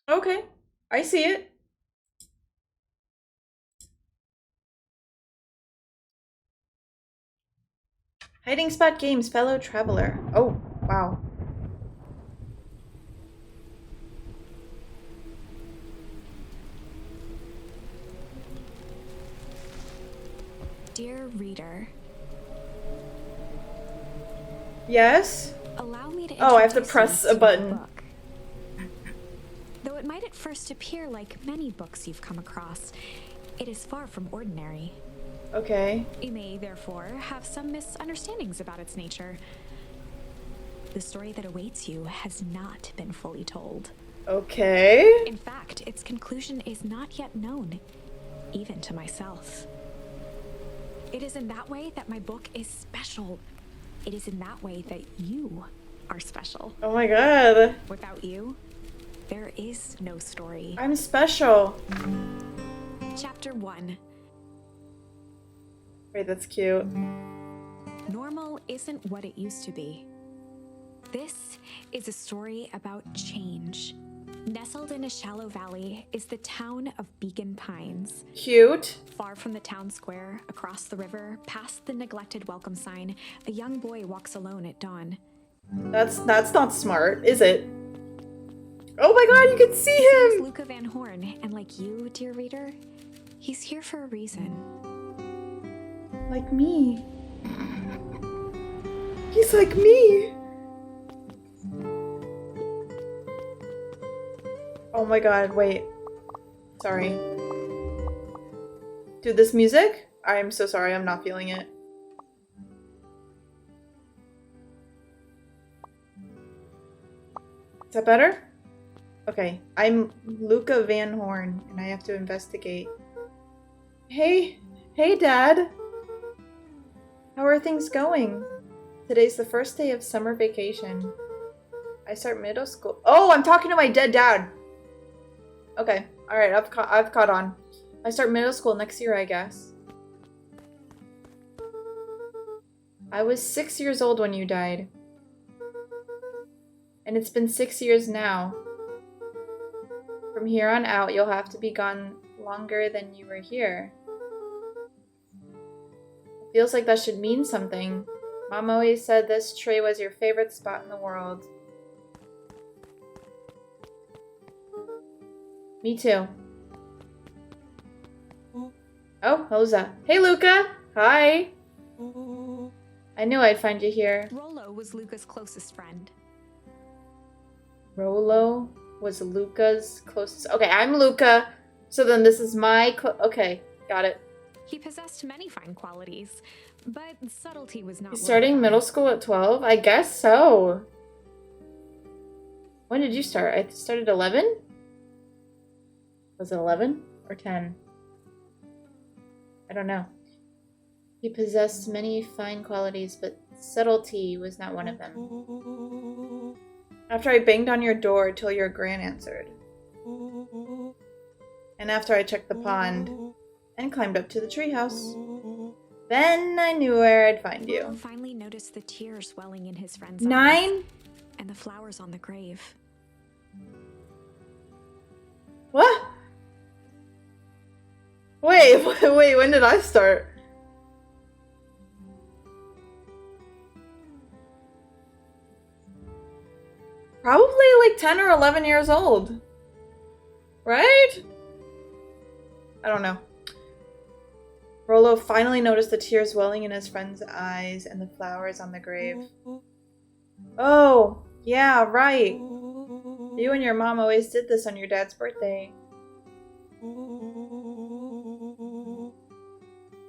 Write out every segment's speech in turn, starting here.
Okay, I see it. Hiding spot games, fellow traveler. Oh, wow. Dear reader, Yes? allow me to Oh, I have to introduce press a you to my button. book. Though it might at first appear like many books you've come across, it is far from ordinary. Okay. You may, therefore, have some misunderstandings about its nature. The story that awaits you has not been fully told. Okay. In fact, its conclusion is not yet known, even to myself. It is in that way that my book is special. It is in that way that you are special. Oh my god. Without you, there is no story. I'm special. Chapter 1. Wait, that's cute. Normal isn't what it used to be. This is a story about change. Nestled in a shallow valley is the town of Beacon Pines. Cute. Far from the town square, across the river, past the neglected welcome sign, a young boy walks alone at dawn. That's not smart, is it? Oh my god, you can see His name is him! Luca Van Horn, and like you, dear reader, he's here for a reason. Like me. He's like me! Oh my god, wait. Sorry. Dude, this music? I am so sorry, I'm not feeling it. Is that better? Okay, I'm Luca Van Horn, and I have to investigate. Hey, Dad. How are things going? Today's the first day of summer vacation. I start middle school. Oh, I'm talking to my dead dad. Okay, all right, I've caught on. I start middle school next year, I guess. I was 6 years old when you died. And it's been 6 years now. From here on out, you'll have to be gone longer than you were here. It feels like that should mean something. Mom always said this tree was your favorite spot in the world. Me too. Oh, Hosa. Hey, Luca! Hi! I knew I'd find you here. Rollo was Luca's closest friend. Rolo was Luca's closest. Okay, I'm Luca. So then this is my. Okay, got it. He possessed many fine qualities, but subtlety was not He's one of starting them. middle school at 12? I guess so. When did you start? I started 11? Was it 11 or 10? I don't know. He possessed many fine qualities, but subtlety was not one of them. After I banged on your door till your gran answered. And after I checked the pond and climbed up to the treehouse. Then I knew where I'd find you. Rollo finally noticed the tears welling in his friend's 9? eyes and the flowers on the grave. What? Wait, when did I start? Probably like 10 or 11 years old. Right? I don't know. Rollo finally noticed the tears welling in his friend's eyes and the flowers on the grave. Oh, yeah, right. You and your mom always did this on your dad's birthday.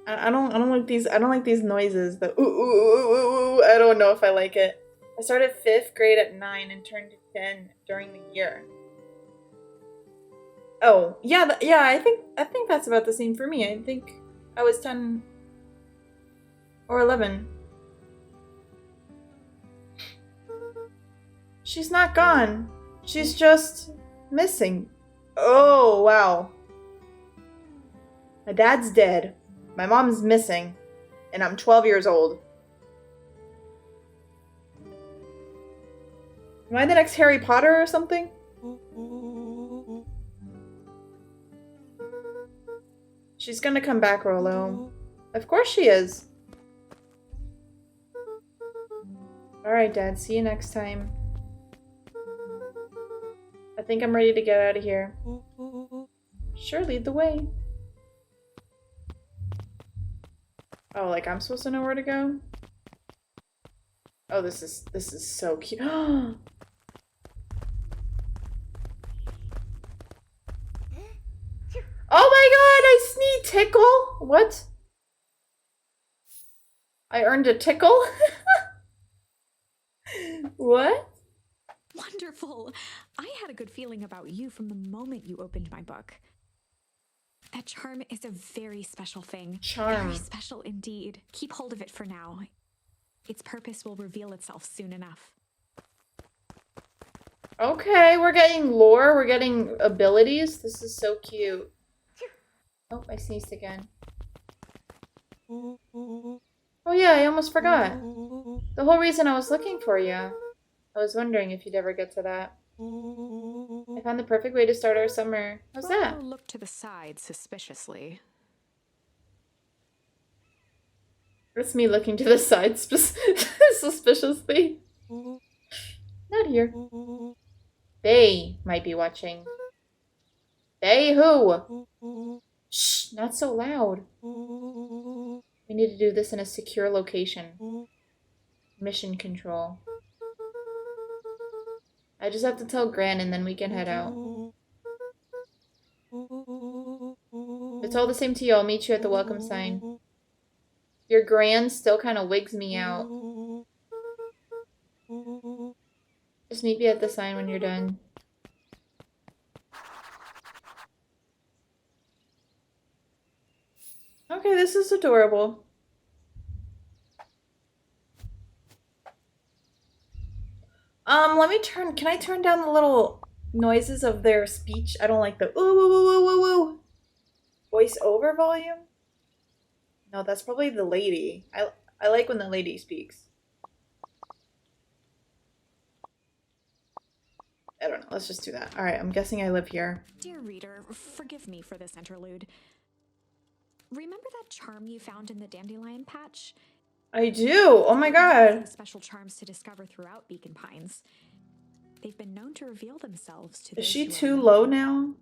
I don't like these noises. The ooh, ooh, ooh, ooh, ooh. I don't know if I like it. I started 5th grade at 9 and turned 10 during the year. Oh, yeah, yeah, I think that's about the same for me. I think I was 10 or 11. She's not gone. She's just missing. Oh, wow. My dad's dead. My mom's missing. And I'm 12 years old. Am I the next Harry Potter or something? She's gonna come back, Rolo. Of course she is. Alright, Dad. See you next time. I think I'm ready to get out of here. Sure, lead the way. Oh, like I'm supposed to know where to go? Oh, this is so cute. Oh my god, I sneeze tickle. What? I earned a tickle? What? Wonderful. I had a good feeling about you from the moment you opened my book. That charm is a very special thing. Charm. Very special indeed. Keep hold of it for now. Its purpose will reveal itself soon enough. Okay, we're getting lore, we're getting abilities. This is so cute. Oh, I sneezed again. Oh yeah, I almost forgot. The whole reason I was looking for you. I was wondering if you'd ever get to that. I found the perfect way to start our summer. How's that? Look to the side suspiciously. It's me looking to the side suspiciously. Not here. They might be watching. They who? Shh, not so loud. We need to do this in a secure location. Mission control. I just have to tell Gran and then we can head out. If it's all the same to you, I'll meet you at the welcome sign. Your Gran still kind of wigs me out. Just meet me at the sign when you're done. Okay, this is adorable. Let me can I turn down the little noises of their speech? I don't like the ooh, woo, woo, woo, woo, woo. Voice over volume? No, that's probably the lady. I like when the lady speaks. I don't know, let's just do that. Alright, I'm guessing I live here. Dear reader, forgive me for this interlude. Remember that charm you found in the dandelion patch? I do! Oh my god! Special charms to discover throughout Beacon Pines. They've been known to reveal themselves to Is those she who too are low now?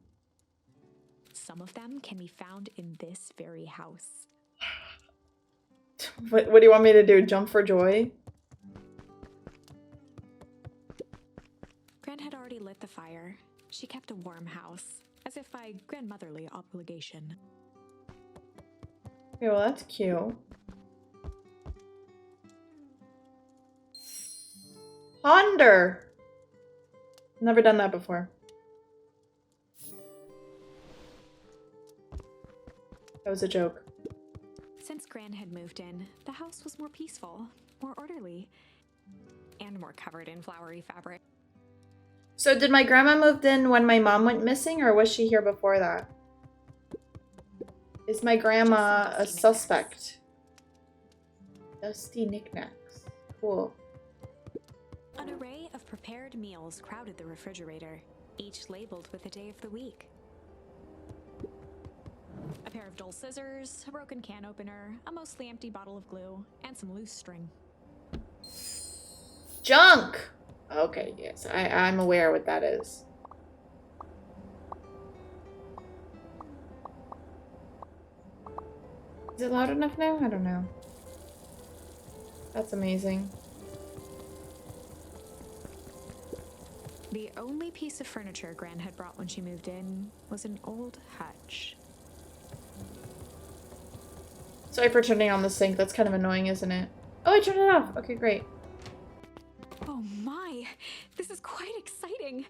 Some of them can be found in this very house. What do you want me to do? Jump for joy? Gran had already lit the fire. She kept a warm house, as if by grandmotherly obligation. Okay, well that's cute. Ponder! Never done that before. That was a joke. Since Gran had moved in, the house was more peaceful, more orderly, and more covered in flowery fabric. So did my grandma moved in when my mom went missing, or was she here before that? Is my grandma a suspect? Dusty knickknacks. Cool. An array of prepared meals crowded the refrigerator, each labeled with the day of the week. A pair of dull scissors, a broken can opener, a mostly empty bottle of glue, and some loose string. Junk! Okay, yes, I'm aware what that is. Is it loud enough now? I don't know. That's amazing. The only piece of furniture Gran had brought when she moved in was an old hutch. Sorry for turning on the sink. That's kind of annoying, isn't it? Oh, I turned it off. Okay, great. Oh my, this is quite exciting.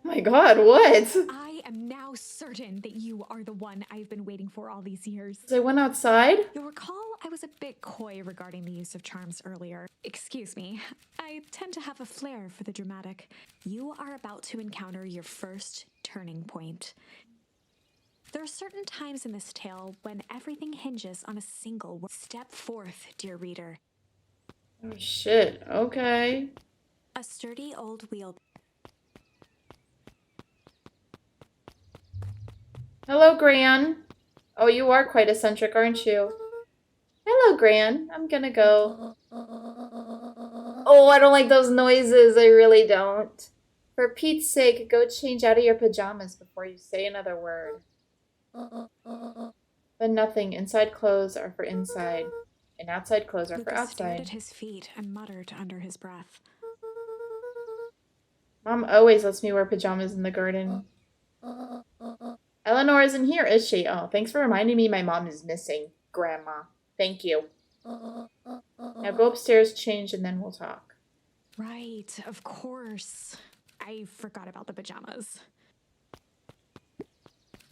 Oh my god, what? I am now certain that you are the one I've been waiting for all these years. So I went outside? You'll recall I was a bit coy regarding the use of charms earlier. Excuse me, I tend to have a flair for the dramatic. You are about to encounter your first turning point. There are certain times in this tale when everything hinges on a single word. Step forth, dear reader. Oh shit, okay. A sturdy old wheel. Hello, Gran. Oh, you are quite eccentric, aren't you? Hello, Gran. I'm gonna go. Oh, I don't like those noises. I really don't. For Pete's sake, go change out of your pajamas before you say another word. But nothing. Inside clothes are for inside, and outside clothes are for Lucas stared outside. at his feet and muttered under his breath. Mom always lets me wear pajamas in the garden. Eleanor isn't here, is she? Oh, thanks for reminding me my mom is missing, Grandma. Thank you. Now go upstairs, change, and then we'll talk. Right, of course. I forgot about the pajamas.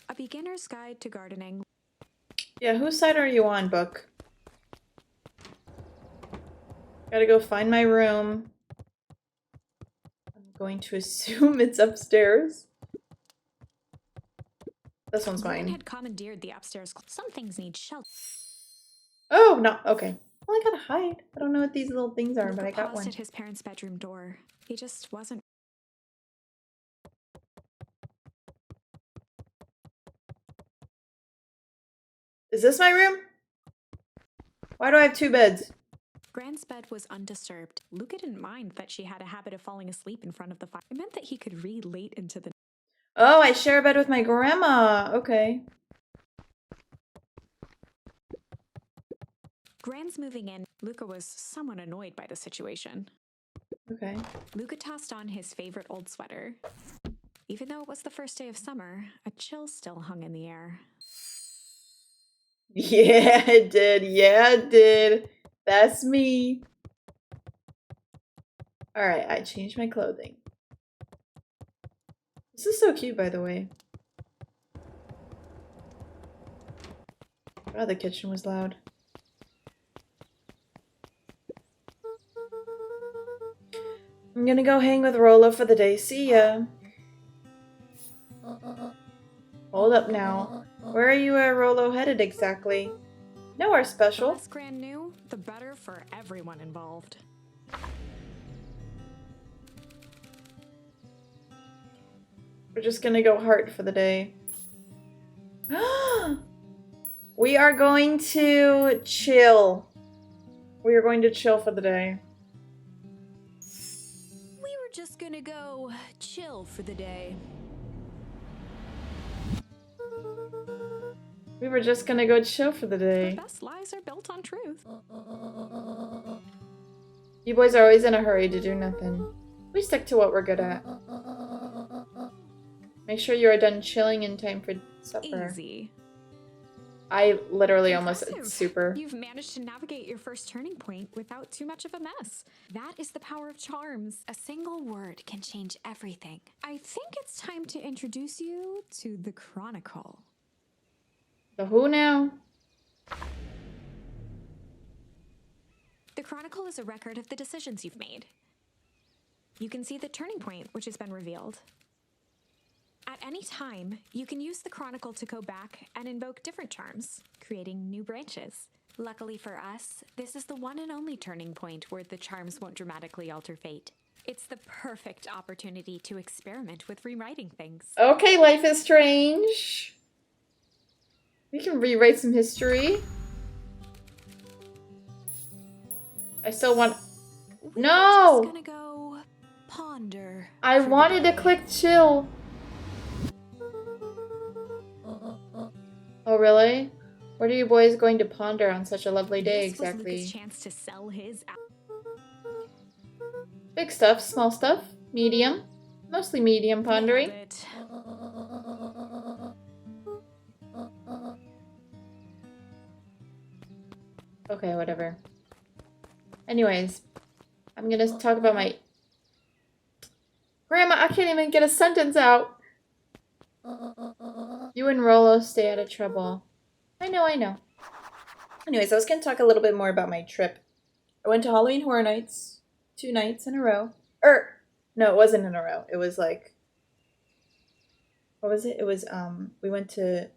A beginner's guide to gardening. Yeah, whose side are you on, book? Gotta go find my room. I'm going to assume it's upstairs. This one's Gwen mine. had commandeered the upstairs. Some things need shelter. Oh, no. Okay. Well, I gotta hide. I don't know what these little things are, Luca but I got paused one. at his parents' bedroom door. He just wasn't. Is this my room? Why do I have two beds? Gran's bed was undisturbed. Luca didn't mind that she had a habit of falling asleep in front of the fire. It meant that he could read late into the. Oh, I share a bed with my grandma. Okay. Gran's moving in. Luca was somewhat annoyed by the situation. Okay. Luca tossed on his favorite old sweater. Even though it was the first day of summer, a chill still hung in the air. Yeah, it did. Yeah, it did. That's me. Alright, I changed my clothing. This is so cute, by the way. Oh, the kitchen was loud. I'm gonna go hang with Rolo for the day. See ya. Hold up now. Where are you Rolo headed exactly? Nowhere The special. less Gran knew, the better for everyone involved. We're just gonna go heart for the day. We are going to chill. We are going to chill for the day. We were just gonna go chill for the day. We were just gonna go chill for the The day. best lies are built on truth. You boys are always in a hurry to do nothing. We stick to what we're good at. Make sure you are done chilling in time for supper. Easy. I literally almost said Impressive. super. You've managed to navigate your first turning point without too much of a mess. That is the power of charms. A single word can change everything. I think it's time to introduce you to the Chronicle. The who now? The Chronicle is a record of the decisions you've made. You can see the turning point, which has been revealed. At any time, you can use the Chronicle to go back and invoke different charms, creating new branches. Luckily for us, this is the one and only turning point where the charms won't dramatically alter fate. It's the perfect opportunity to experiment with rewriting things. Okay, Life is Strange. We can rewrite some history. I still want... No! We're just gonna go ponder. I for the wanted to day. click chill. Oh, really? What are you boys going to ponder on such a lovely day This was Lucas' exactly? chance to sell his. Big stuff, small stuff, medium. Mostly medium pondering. Nailed it. Okay, whatever. Anyways, I'm gonna talk about my... Grandma, I can't even get a sentence out. You and Rolo stay out of trouble. I know, I know. Anyways, I was gonna talk a little bit more about my trip. I went to Halloween Horror Nights 2 nights in a row. No, it wasn't in a row. It was like... What was it? It was, we went to...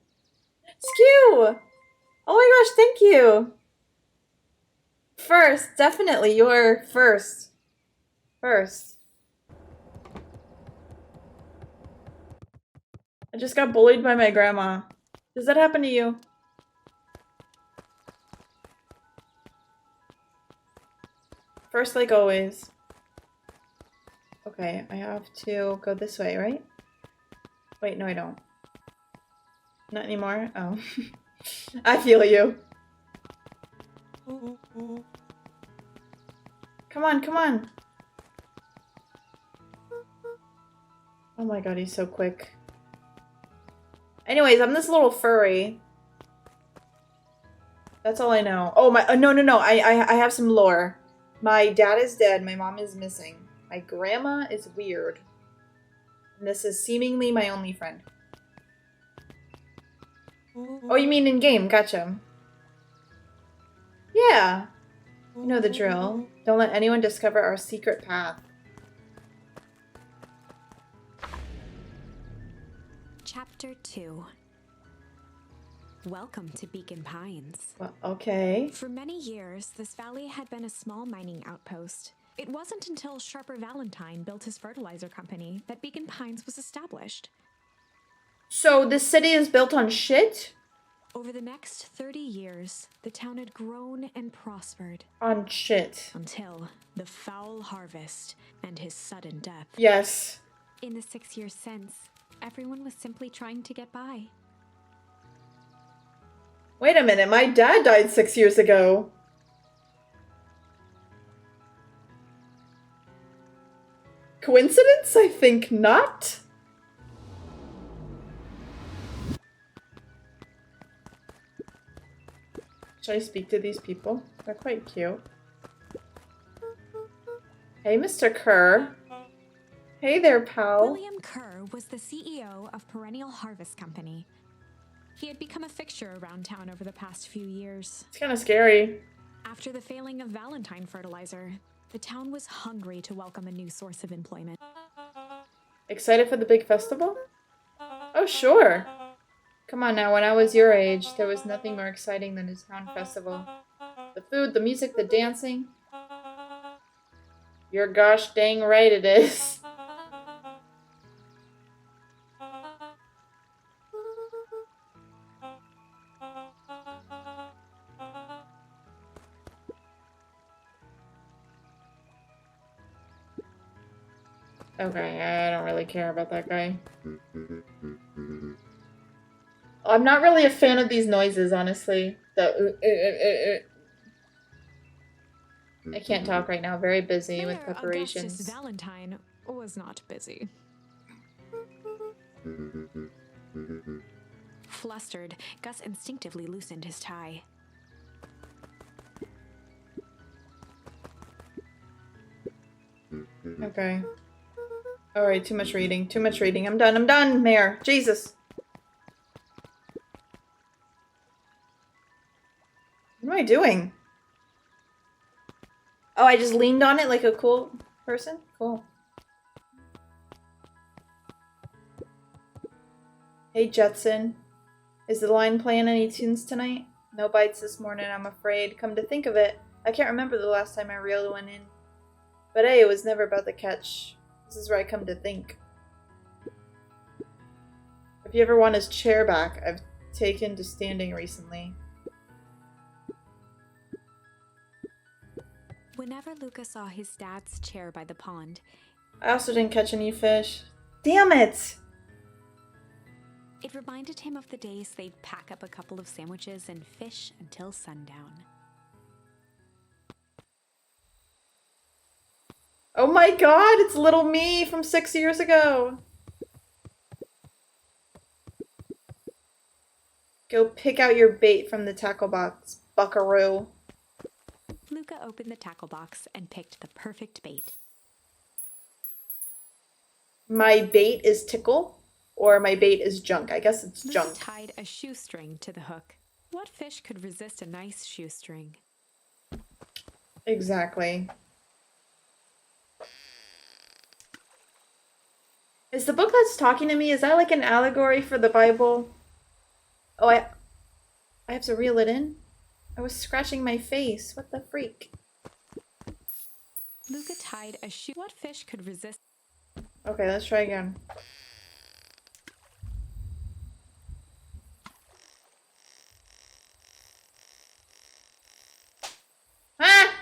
Skew! Oh my gosh, thank you! First, definitely, you're first. First. I just got bullied by my grandma. Does that happen to you? First, like always. Okay, I have to go this way, right? Wait, no, I don't. Not anymore? Oh. I feel you. Come on, come on. Oh my god, he's so quick. Anyways, I'm this little furry. That's all I know. Oh my, no. I have some lore. My dad is dead. My mom is missing. My grandma is weird. And this is seemingly my only friend. Oh, you mean in-game. Gotcha. Yeah. You know the drill. Don't let anyone discover our secret path. Chapter 2. Welcome to Beacon Pines. Well, okay. For many years, this valley had been a small mining outpost. It wasn't until Sharper Valentine built his fertilizer company that Beacon Pines was established. So this city is built on shit? Over the next 30 years, the town had grown and prospered. On shit. Until the foul harvest and his sudden death. Yes. In the 6 years since, everyone was simply trying to get by. Wait a minute, my dad died 6 years ago. Coincidence? I think not. Should I speak to these people? They're quite cute. Hey, Mr. Kerr. Hey there, pal. William Kerr was the CEO of Perennial Harvest Company. He had become a fixture around town over the past few years. It's kind of scary. After the failing of Valentine fertilizer, the town was hungry to welcome a new source of employment. Excited for the big festival? Oh, sure. Come on now, when I was your age, there was nothing more exciting than a town festival. The food, the music, the dancing. You're gosh dang right it is. Okay, I don't really care about that guy. I'm not really a fan of these noises, honestly. I can't talk right now. Very busy with preparations. Augustus Valentine was not busy. Flustered, Gus instinctively loosened his tie. Okay. Alright, too much reading. Too much reading. I'm done, Mayor. Jesus. What am I doing? Oh, I just leaned on it like a cool person? Cool. Hey, Jetson. Is the line playing any tunes tonight? No bites this morning, I'm afraid. Come to think of it, I can't remember the last time I reeled one in. But hey, it was never about the catch. This is where I come to think. If you ever want his chair back, I've taken to standing recently. Whenever Luca saw his dad's chair by the pond, I also didn't catch any fish. Damn it! it reminded him of the days they'd pack up a couple of sandwiches and fish until sundown. Oh my god, it's little me from 6 years ago! Go pick out your bait from the tackle box, buckaroo. Luca opened the tackle box and picked the perfect bait. My bait is tickle, or my bait is junk. I guess it's Luca junk. tied a shoestring to the hook. What fish could resist a nice shoestring? Exactly. Is the book that's talking to me, is that like an allegory for the Bible? Oh, I have to reel it in? I was scratching my face. What the freak? Luca tied a shoe. What fish could resist? Okay, let's try again. Ah!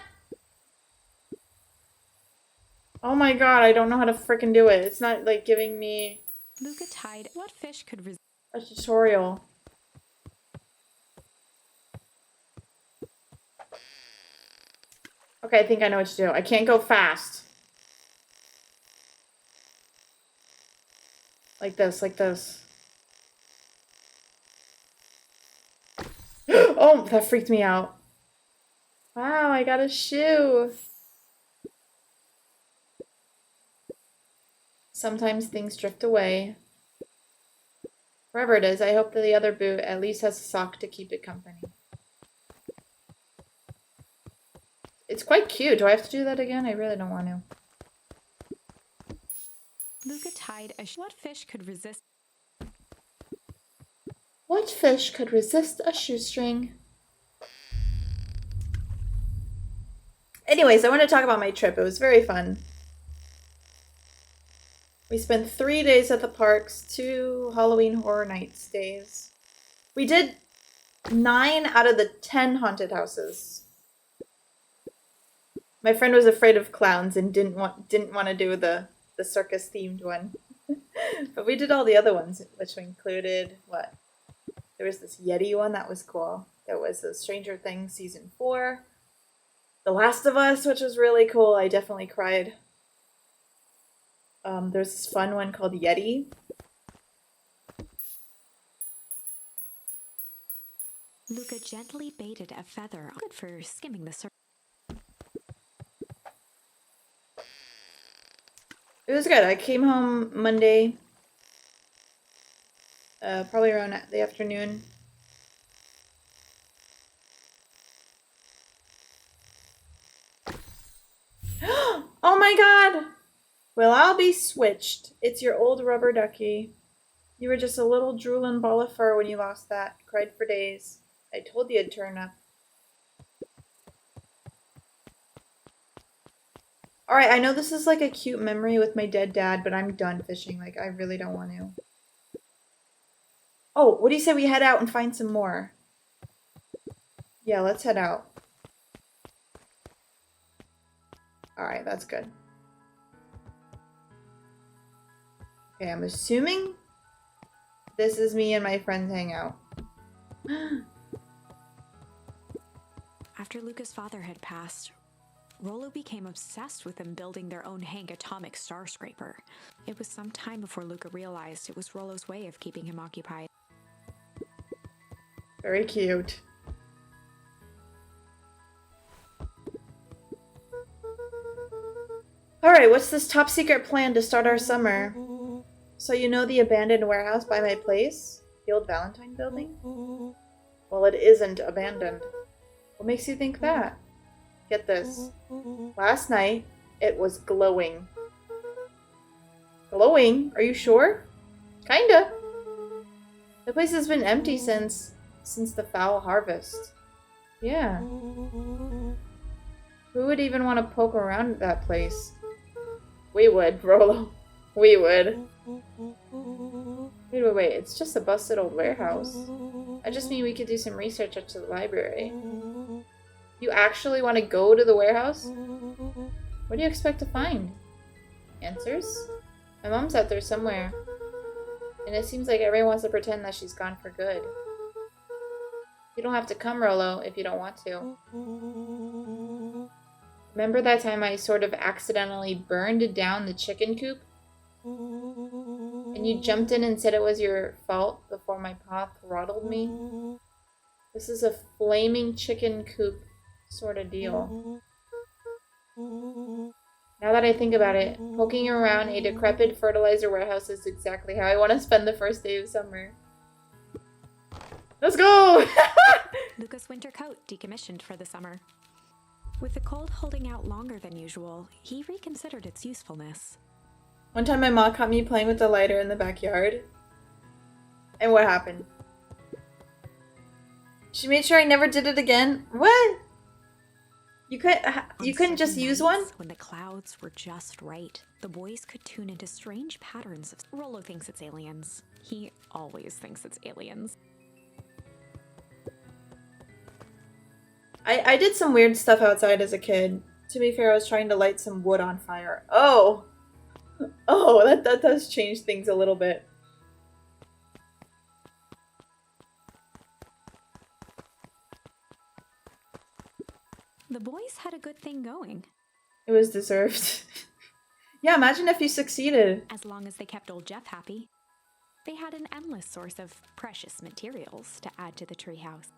my god, I don't know how to freaking do it. It's not like giving me Luca tied what fish could resist a tutorial. Okay, I think I know what to do. I can't go fast. Like this, like this. Oh, that freaked me out. Wow, I got a shoe. Sometimes things drift away. Wherever it is, I hope that the other boot at least has a sock to keep it company. It's quite cute. Do I have to do that again? I really don't want to. Luca tied a what fish could resist What fish could resist a shoestring? Anyways, I want to talk about my trip. It was very fun. We spent 3 days at the parks, 2 Halloween Horror Nights days. We did 9 out of the 10 haunted houses. My friend was afraid of clowns and didn't want to do the circus themed one. But we did all the other ones, which included what? There was this Yeti one that was cool. There was the Stranger Things season 4. The Last of Us, which was really cool. I definitely cried. There's this fun one called Yeti. Luca gently baited a feather, good for skimming the surface. It was good. I came home Monday, probably around the afternoon. Oh my god! Well, I'll be switched. It's your old rubber ducky. You were just a little drooling ball of fur when you lost that. Cried for days. I told you it'd turn up. Alright, I know this is like a cute memory with my dead dad, but I'm done fishing. Like, I really don't want to. Oh, what do you say we head out and find some more? Yeah, let's head out. Alright, that's good. Okay, I'm assuming this is me and my friends hang out. After Luca's father had passed, Rollo became obsessed with them building their own Hank atomic star scraper. It was some time before Luca realized it was Rollo's way of keeping him occupied. Very cute. Alright, what's this top secret plan to start our summer? So you know the abandoned warehouse by my place? The old Valentine building? Well, it isn't abandoned. What makes you think that? Get this. Last night, it was glowing. Glowing? Are you sure? Kinda. The place has been empty since the foul harvest. Yeah. Who would even want to poke around that place? We would, Rollo. We would. Wait. It's just a busted old warehouse. I just mean we could do some research up to the library. You actually want to go to the warehouse? What do you expect to find? Answers? My mom's out there somewhere. And it seems like everyone wants to pretend that she's gone for good. You don't have to come, Rollo, if you don't want to. Remember that time I sort of accidentally burned down the chicken coop? And you jumped in and said it was your fault before my pa throttled me? This is a flaming chicken coop sort of deal. Now that I think about it, poking around a decrepit fertilizer warehouse is exactly how I want to spend the first day of summer. Let's go! Luca's winter coat decommissioned for the summer. With the cold holding out longer than usual, he reconsidered its usefulness. One time my mom caught me playing with the lighter in the backyard. And what happened? She made sure I never did it again? What? You couldn't just use one? When the clouds were just right, the boys could tune into strange patterns of... Rollo thinks it's aliens. He always thinks it's aliens. I did some weird stuff outside as a kid. To be fair, I was trying to light some wood on fire. Oh! Oh, that does change things a little bit. The boys had a good thing going. It was deserved. Yeah, imagine if you succeeded. As long as they kept old Jeff happy, they had an endless source of precious materials to add to the treehouse.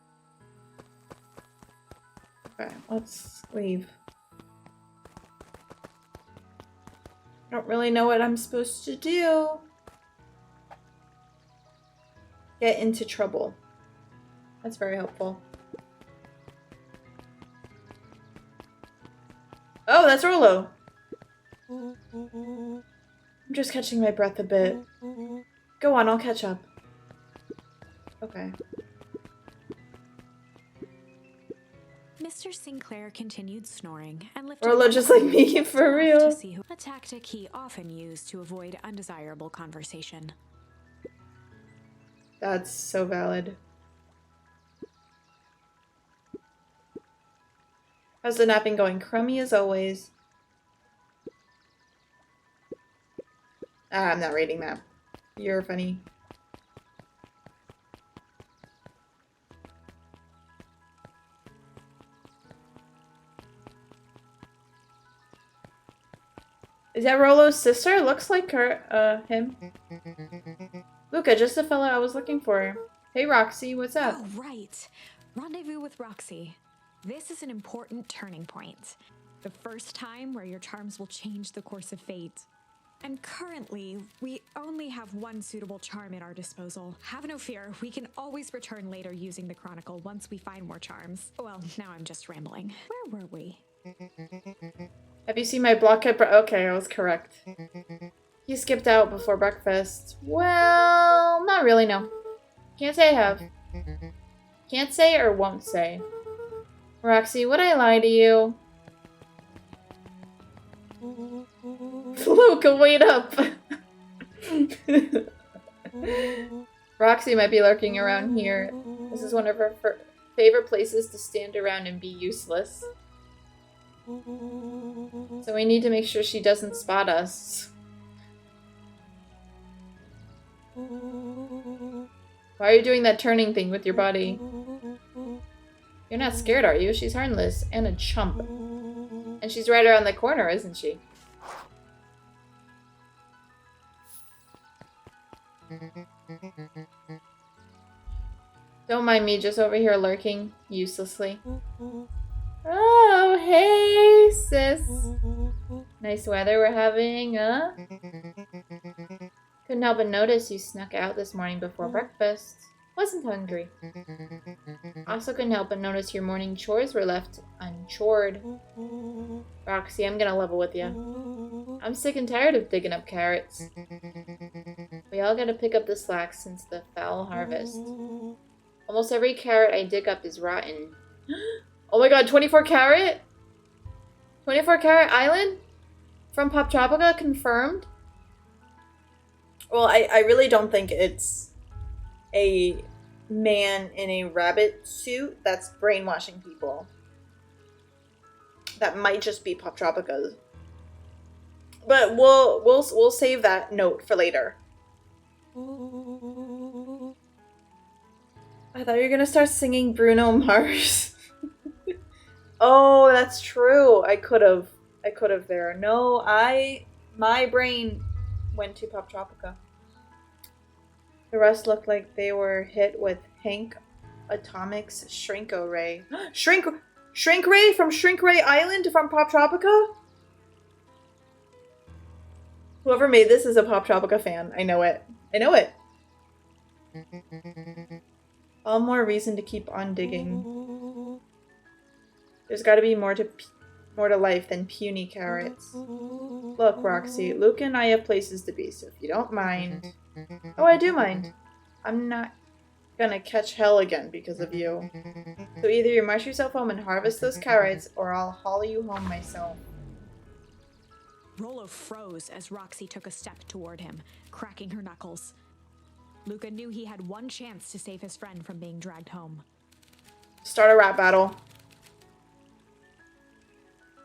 Okay, let's leave. I don't really know what I'm supposed to do. Get into trouble. That's very helpful. Oh, that's Rolo. I'm just catching my breath a bit. Go on, I'll catch up. Okay. Mr. Sinclair continued snoring and lifted Rolo just like me, for real. to see who, a tactic he often used to avoid undesirable conversation. That's so valid. How's the napping going? Crummy as always. Ah, I'm not reading that. You're funny. Is that Rolo's sister? Looks like her, him. Luca, just the fella I was looking for. Hey, Roxy, what's up? Oh, right. Rendezvous with Roxy. This is an important turning point. The first time where your charms will change the course of fate. And currently, we only have one suitable charm at our disposal. Have no fear, we can always return later using the Chronicle once we find more charms. Well, now I'm just rambling. Where were we? Have you seen my blockhead okay, I was correct. You skipped out before breakfast. Well, not really, no. Can't say I have. Can't say or won't say. Roxy, would I lie to you? Luca, wait up! Roxy might be lurking around here. This is one of her favorite places to stand around and be useless. So we need to make sure she doesn't spot us. Why are you doing that turning thing with your body? You're not scared, are you? She's harmless and a chump. And she's right around the corner, isn't she? Don't mind me, just over here lurking uselessly. Oh, hey, sis. Nice weather we're having, huh? Couldn't help but notice you snuck out this morning before breakfast. Wasn't hungry. Also couldn't help but notice your morning chores were left unchored. Roxy, I'm gonna level with you. I'm sick and tired of digging up carrots. We all gotta pick up the slack since the foul harvest. Almost every carrot I dig up is rotten. Oh my god, 24 carat? 24 carat island? From Pop Tropica, confirmed? Well, I really don't think it's a man in a rabbit suit that's brainwashing people. That might just be Pop Tropica's. But we'll save that note for later. I thought you were gonna start singing Bruno Mars. Oh, that's true. I could have there. No, my brain went to Pop Tropica. The rest looked like they were hit with Hank Atomic's Shrinko Ray. Shrink Ray from Shrink Ray Island from Pop Tropica? Whoever made this is a Pop Tropica fan. I know it. I know it. All more reason to keep on digging. There's got to be more to life than puny carrots. Look, Roxy, Luke and I have places to be, so if you don't mind... Oh, I do mind. I'm not gonna catch hell again because of you. So either you march yourself home and harvest those carrots, or I'll haul you home myself. Rolo froze as Roxy took a step toward him, cracking her knuckles. Luca knew he had one chance to save his friend from being dragged home. Start a rap battle.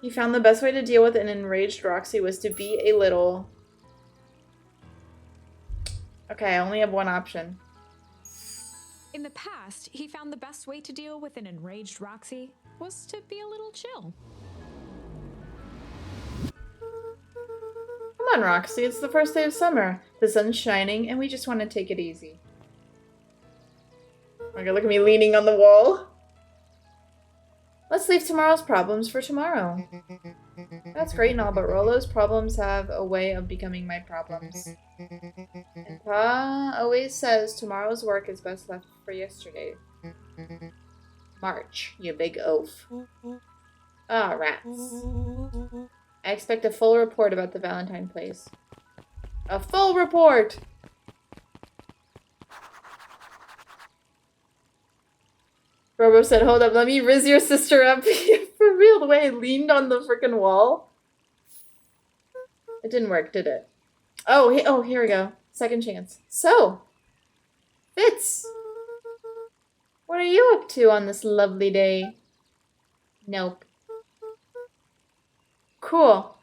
He found the best way to deal with an enraged Roxy was to be a little... Okay, I only have one option. In the past, he found the best way to deal with an enraged Roxy was to be a little chill. Come on, Roxy, it's the first day of summer. The sun's shining, and we just want to take it easy. Okay, look at me leaning on the wall. Let's leave tomorrow's problems for tomorrow. That's great and all, but Rolo's problems have a way of becoming my problems. And Pa always says tomorrow's work is best left for yesterday. March, you big oaf. Ah, rats. I expect a full report about the Valentine place. A full report! Robo said, hold up, let me riz your sister up. For real, the way I leaned on the freaking wall. It didn't work, did it? Oh, here we go. Second chance. So, Fitz, what are you up to on this lovely day? Nope. Cool.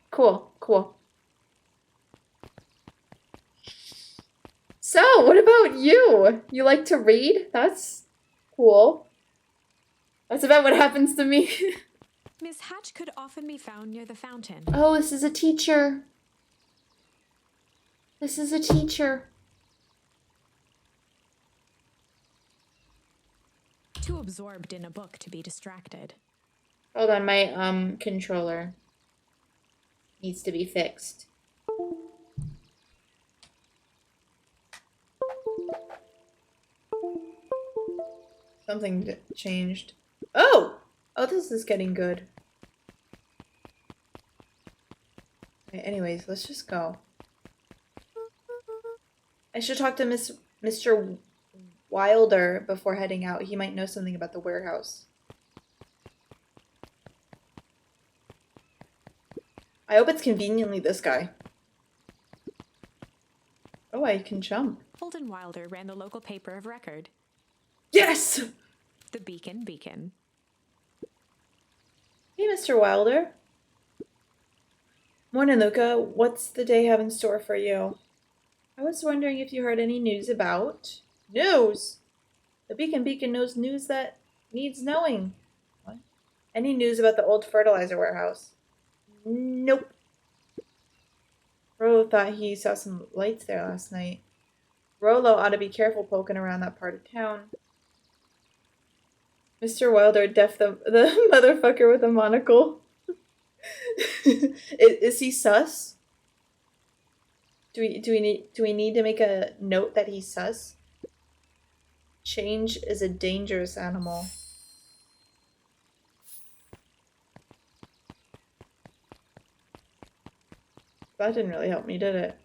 So, what about you? You like to read? That's cool. That's about what happens to me. Miss Hatch could often be found near the fountain. Oh, this is a teacher. This is a teacher. Too absorbed in a book to be distracted. Hold on, my controller needs to be fixed. Something changed. Oh, this is getting good. Okay, anyways, let's just go. I should talk to Mr. Wilder before heading out. He might know something about the warehouse. I hope it's conveniently this guy. Oh, I can jump. Holden Wilder ran the local paper of record. Yes! The Beacon. Hey, Mr. Wilder. Morning, Luca. What's the day have in store for you? I was wondering if you heard any news about... News? The Beacon knows news that needs knowing. What? Any news about the old fertilizer warehouse? Nope. Rolo thought he saw some lights there last night. Rolo ought to be careful poking around that part of town. Mr. Wilder deaf the motherfucker with a monocle. Is he sus? Do we need to make a note that he's sus? Change is a dangerous animal. That didn't really help me, did it?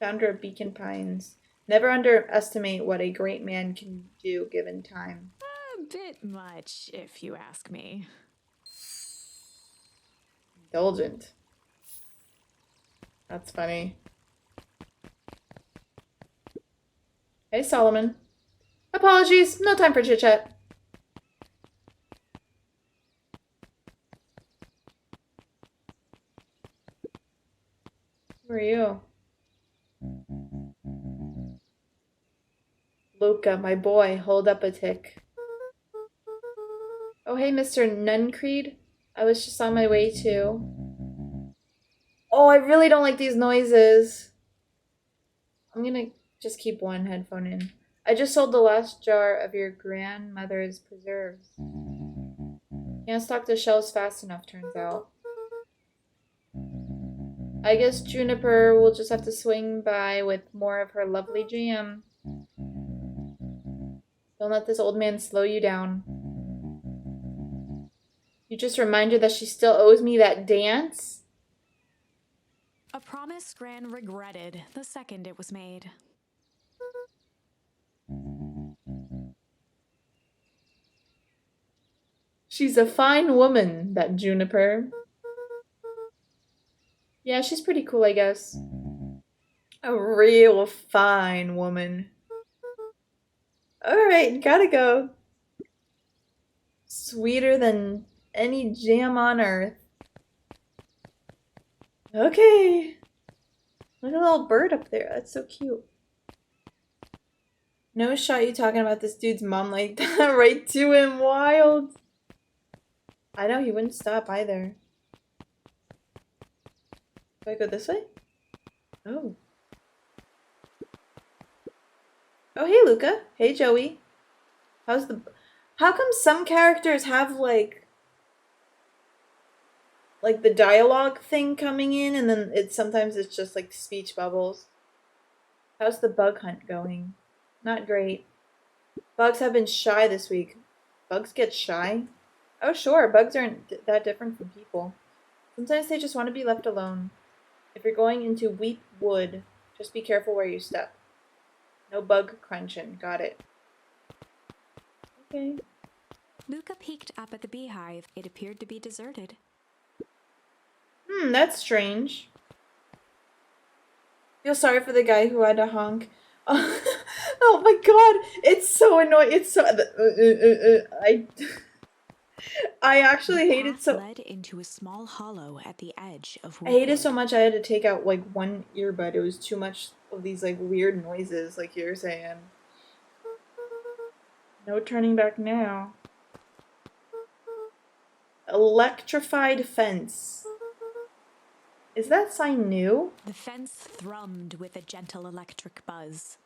Founder of Beacon Pines. Never underestimate what a great man can do given time. A bit much, if you ask me. Indulgent. That's funny. Hey, Solomon. Apologies, no time for chit-chat. Who are you? Luca, my boy, hold up a tick. Oh, hey, Mr. Nuncreed. I was just on my way to... Oh, I really don't like these noises. I'm gonna just keep one headphone in. I just sold the last jar of your grandmother's preserves. Can't stock the shelves fast enough, turns out. I guess Juniper will just have to swing by with more of her lovely jam. Don't let this old man slow you down. You just remind her that she still owes me that dance? A promise Gran regretted the second it was made. She's a fine woman, that Juniper. Yeah, she's pretty cool, I guess. A real fine woman. Alright, gotta go. Sweeter than any jam on earth. Okay. Look at the little bird up there. That's so cute. No shot you talking about this dude's mom like that right to him. Wild. I know, he wouldn't stop either. Do I go this way? Oh. Oh, hey, Luca. Hey, Joey. How come some characters have, like the dialogue thing coming in, and then sometimes it's just, like, speech bubbles? How's the bug hunt going? Not great. Bugs have been shy this week. Bugs get shy? Oh, sure. Bugs aren't that different from people. Sometimes they just want to be left alone. If you're going into Weep Wood, just be careful where you step. No bug crunching. Got it. Okay. Luca peeked up at the beehive. It appeared to be deserted. That's strange. Feel sorry for the guy who had to honk. Oh my god, it's so annoying. It's so I actually hate it so. Led into a small hollow at the edge of I hate it so much I had to take out like one earbud. It was too much of these like weird noises, like you're saying. No turning back now. Electrified fence. Is that sign new? The fence thrummed with a gentle electric buzz.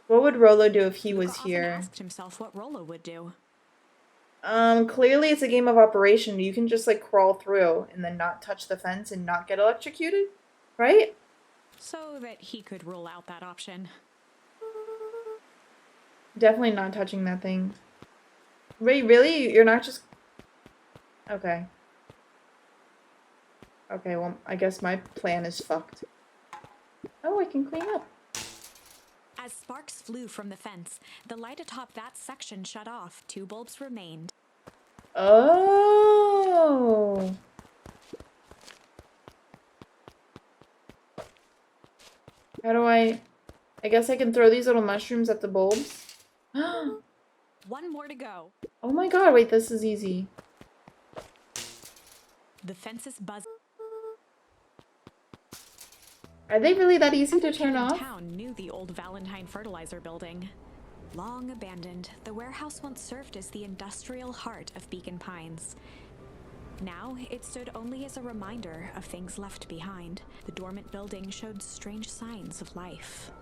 What would Rolo do if he was Luca here? often asked himself what Rolo would do. Clearly it's a game of Operation. You can just like crawl through and then not touch the fence and not get electrocuted, right? So that he could rule out that option. Definitely not touching that thing. Wait, really? You're not just... Okay. Okay, well, I guess my plan is fucked. Oh, I can clean up. As sparks flew from the fence, the light atop that section shut off. 2 bulbs remained. Oh. How do I guess I can throw these little mushrooms at the bulbs. 1 more to go. Oh my god, wait, this is easy. The fences buzzed. Are they really that easy to turn off? Town knew the old Valentine fertilizer building. Long abandoned, the warehouse once served as the industrial heart of Beacon Pines. Now, it stood only as a reminder of things left behind. The dormant building showed strange signs of life.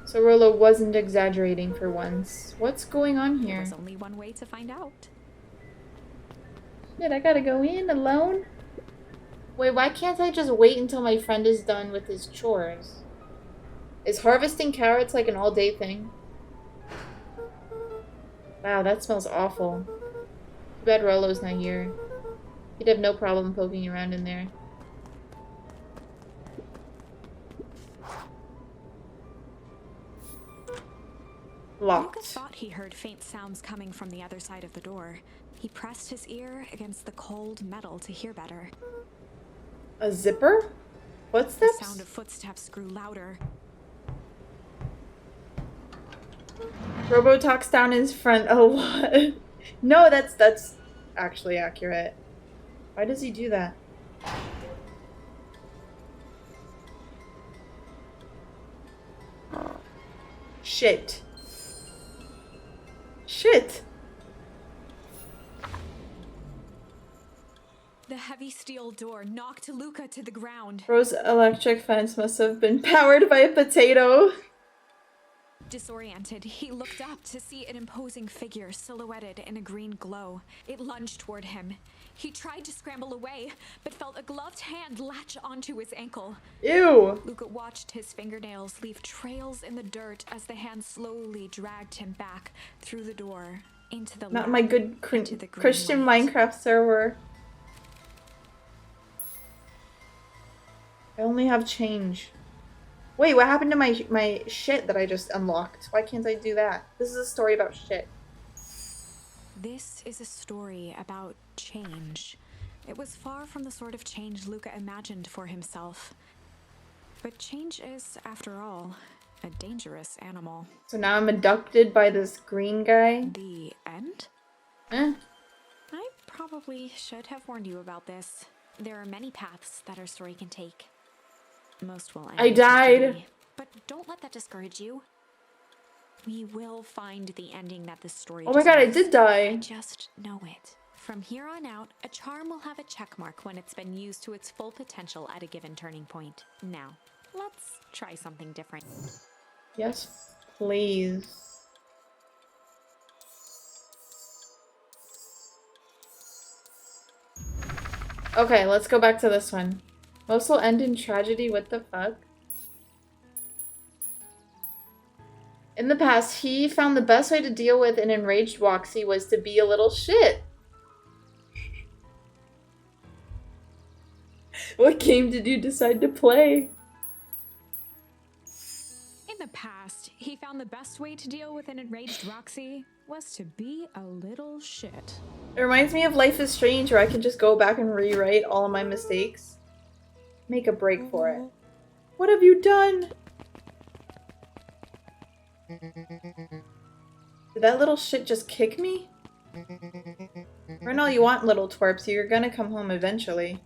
So Rolo wasn't exaggerating for once. What's going on here? There's only one way to find out. Shit, I gotta go in alone? Wait, why can't I just wait until my friend is done with his chores? Is harvesting carrots like an all-day thing? Wow, that smells awful. Too bad Rolo's not here. He'd have no problem poking around in there. Locked. Lucas thought he heard faint sounds coming from the other side of the door. He pressed his ear against the cold metal to hear better. A zipper? The Footsteps? sound of footsteps grew louder. Robo talks down his front a lot. No, that's actually accurate. Why does he do that? Shit. Shit. The heavy steel door knocked Luca to the ground. Rose's electric fence must have been powered by a potato. Disoriented, he looked up to see an imposing figure silhouetted in a green glow. It lunged toward him. He tried to scramble away, but felt a gloved hand latch onto his ankle. Ew. Luca watched his fingernails leave trails in the dirt as the hand slowly dragged him back through the door, into the Not lab, my good into the green Christian light. Minecraft server. I only have change. Wait, what happened to my shit that I just unlocked? Why can't I do that? This is a story about shit. This is a story about change. It was far from the sort of change Luca imagined for himself. But change is, after all, a dangerous animal. So now I'm abducted by this green guy. The end? Eh. I probably should have warned you about this. There are many paths that our story can take. Most will end I in died. tragedy, but don't let that discourage you. We will find the ending that this story Oh my god, I deserves. did die. I just know it. From here on out, a charm will have a check mark when it's been used to its full potential at a given turning point. Now, let's try something different. Yes, please. Okay, let's go back to this one. Most will end in tragedy. What the fuck? In the past, he found the best way to deal with an enraged Woxy was to be a little shit. What game did you decide to play? In the past, he found the best way to deal with an enraged Roxy was to be a little shit. It reminds me of Life is Strange, where I can just go back and rewrite all of my mistakes. Make a break for it. What have you done? Did that little shit just kick me? Run all you want, little twerps. You're gonna come home eventually.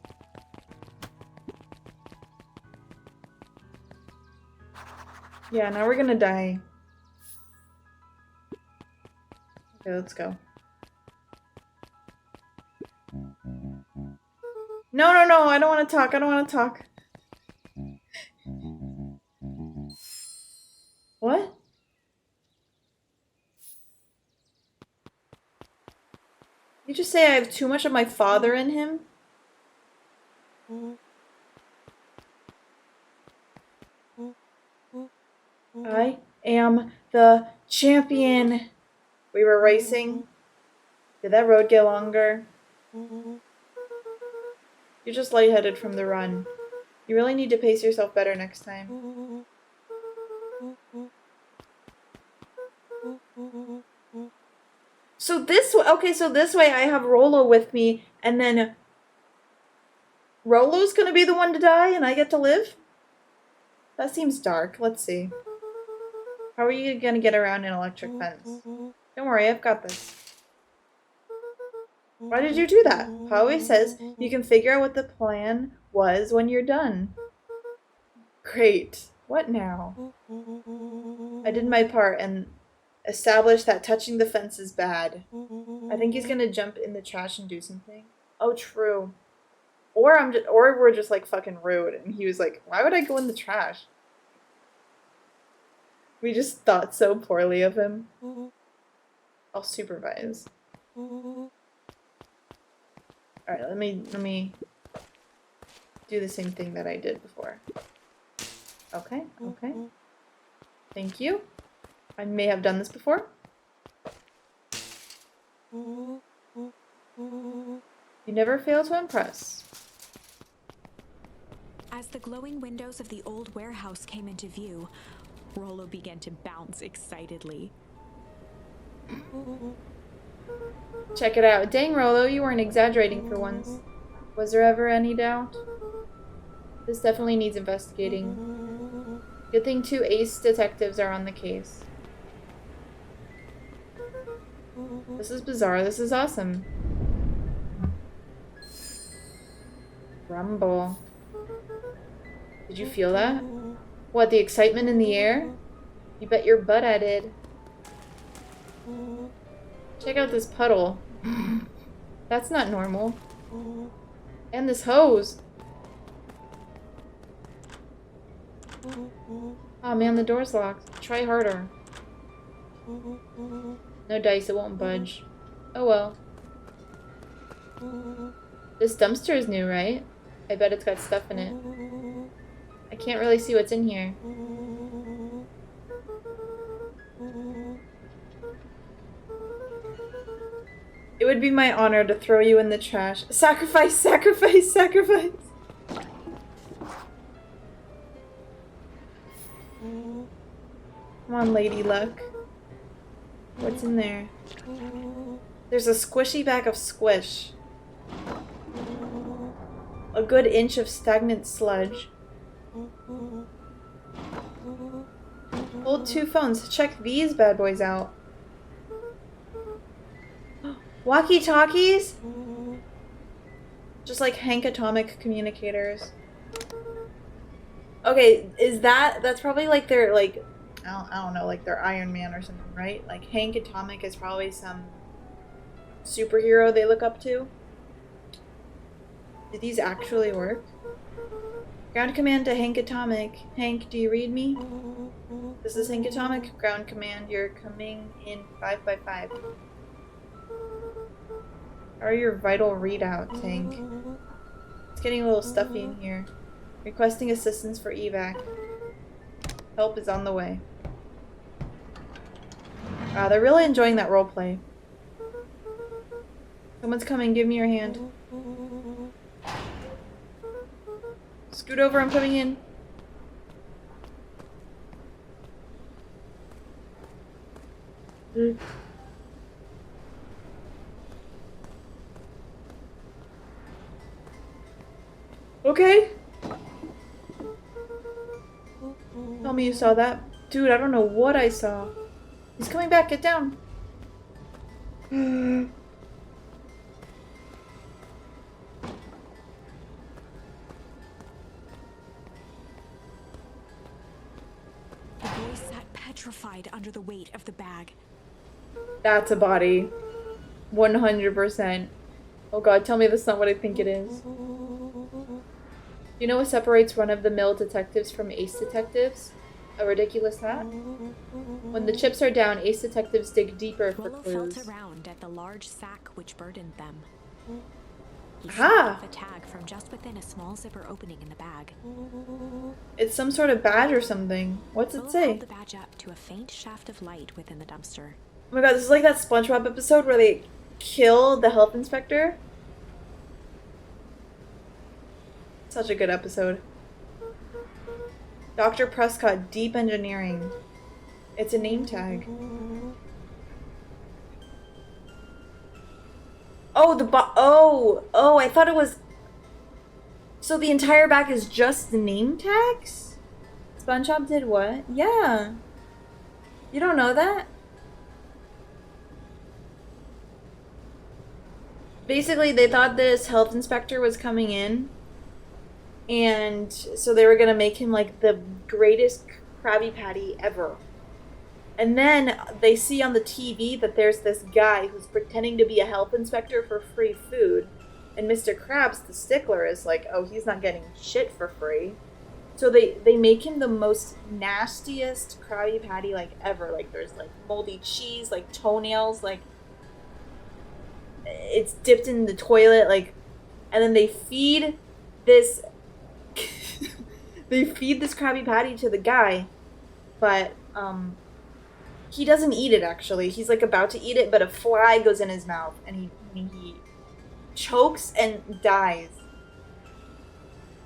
Yeah, now we're gonna die. Okay, let's go. No, no, no, I don't want to talk. I don't want to talk. What? You just say I have too much of my father in him? I am the champion. We were racing. Did that road get longer? You're just lightheaded from the run. You really need to pace yourself better next time. So this way, okay, so this way I have Rolo with me, and then Rolo's gonna be the one to die and I get to live? That seems dark. Let's see. How are you gonna get around an electric fence? Don't worry, I've got this. Why did you do that? Pa always says you can figure out what the plan was when you're done. Great. What now? I did my part and established that touching the fence is bad. I think he's gonna jump in the trash and do something. Oh, true. Or we're just like fucking rude, and he was like, "Why would I go in the trash?" We just thought so poorly of him. I'll supervise. All right, let me do the same thing that I did before. Okay, okay. Thank you. I may have done this before. You never fail to impress. As the glowing windows of the old warehouse came into view, Rolo began to bounce excitedly. Check it out. Dang, Rolo, you weren't exaggerating for once. Was there ever any doubt? This definitely needs investigating. Good thing 2 ace detectives are on the case. This is bizarre. This is awesome. Rumble. Did you feel that? What, the excitement in the air? You bet your butt I did. Check out this puddle. That's not normal. And this hose. Oh man, the door's locked. Try harder. No dice, it won't budge. Oh well. This dumpster is new, right? I bet it's got stuff in it. I can't really see what's in here. It would be my honor to throw you in the trash. Sacrifice, sacrifice, sacrifice! Come on, Lady Luck. What's in there? There's a squishy bag of squish. A good inch of stagnant sludge. Hold 2 phones. Check these bad boys out. Walkie-talkies? Just like Hank Atomic communicators. Okay, that's probably like their, like, I don't know, like their Iron Man or something, right? Like Hank Atomic is probably some superhero they look up to. Did these actually work? Ground command to Hank Atomic. Hank, do you read me? This is Hank Atomic. Ground command, you're coming in 5 by 5. How are your vital readouts, Hank? It's getting a little stuffy in here. Requesting assistance for evac. Help is on the way. Wow, they're really enjoying that roleplay. Someone's coming, give me your hand. Scoot over, I'm coming in. Okay. Tell me you saw that. Dude, I don't know what I saw. He's coming back, get down. The boy sat petrified under the weight of the bag. That's a body. 100%. Oh god, tell me that's not what I think it is. You know what separates run-of-the-mill detectives from ace detectives? A ridiculous hat? When the chips are down, ace detectives dig deeper for Willow clues. felt around at the large sack which burdened them. He Ah! snapped the tag from just within a small zipper opening in the bag. It's some sort of badge or something. What's it Willow say? held the badge up to a faint shaft of light within the dumpster. Oh my god, this is like that SpongeBob episode where they kill the health inspector. Such a good episode. Dr. Prescott, Deep Engineering. It's a name tag. Oh, oh, I thought it was... So the entire back is just the name tags? SpongeBob did what? Yeah. You don't know that? Basically, they thought this health inspector was coming in, and so they were gonna make him like the greatest Krabby Patty ever. And then they see on the TV that there's this guy who's pretending to be a health inspector for free food, and Mr. Krabs, the stickler, is like, oh, he's not getting shit for free. So they make him the most nastiest Krabby Patty like ever. Like there's like moldy cheese, like toenails, like it's dipped in the toilet, like, and then they feed this they feed this Krabby Patty to the guy, but he doesn't eat it actually. He's like about to eat it, but a fly goes in his mouth and he chokes and dies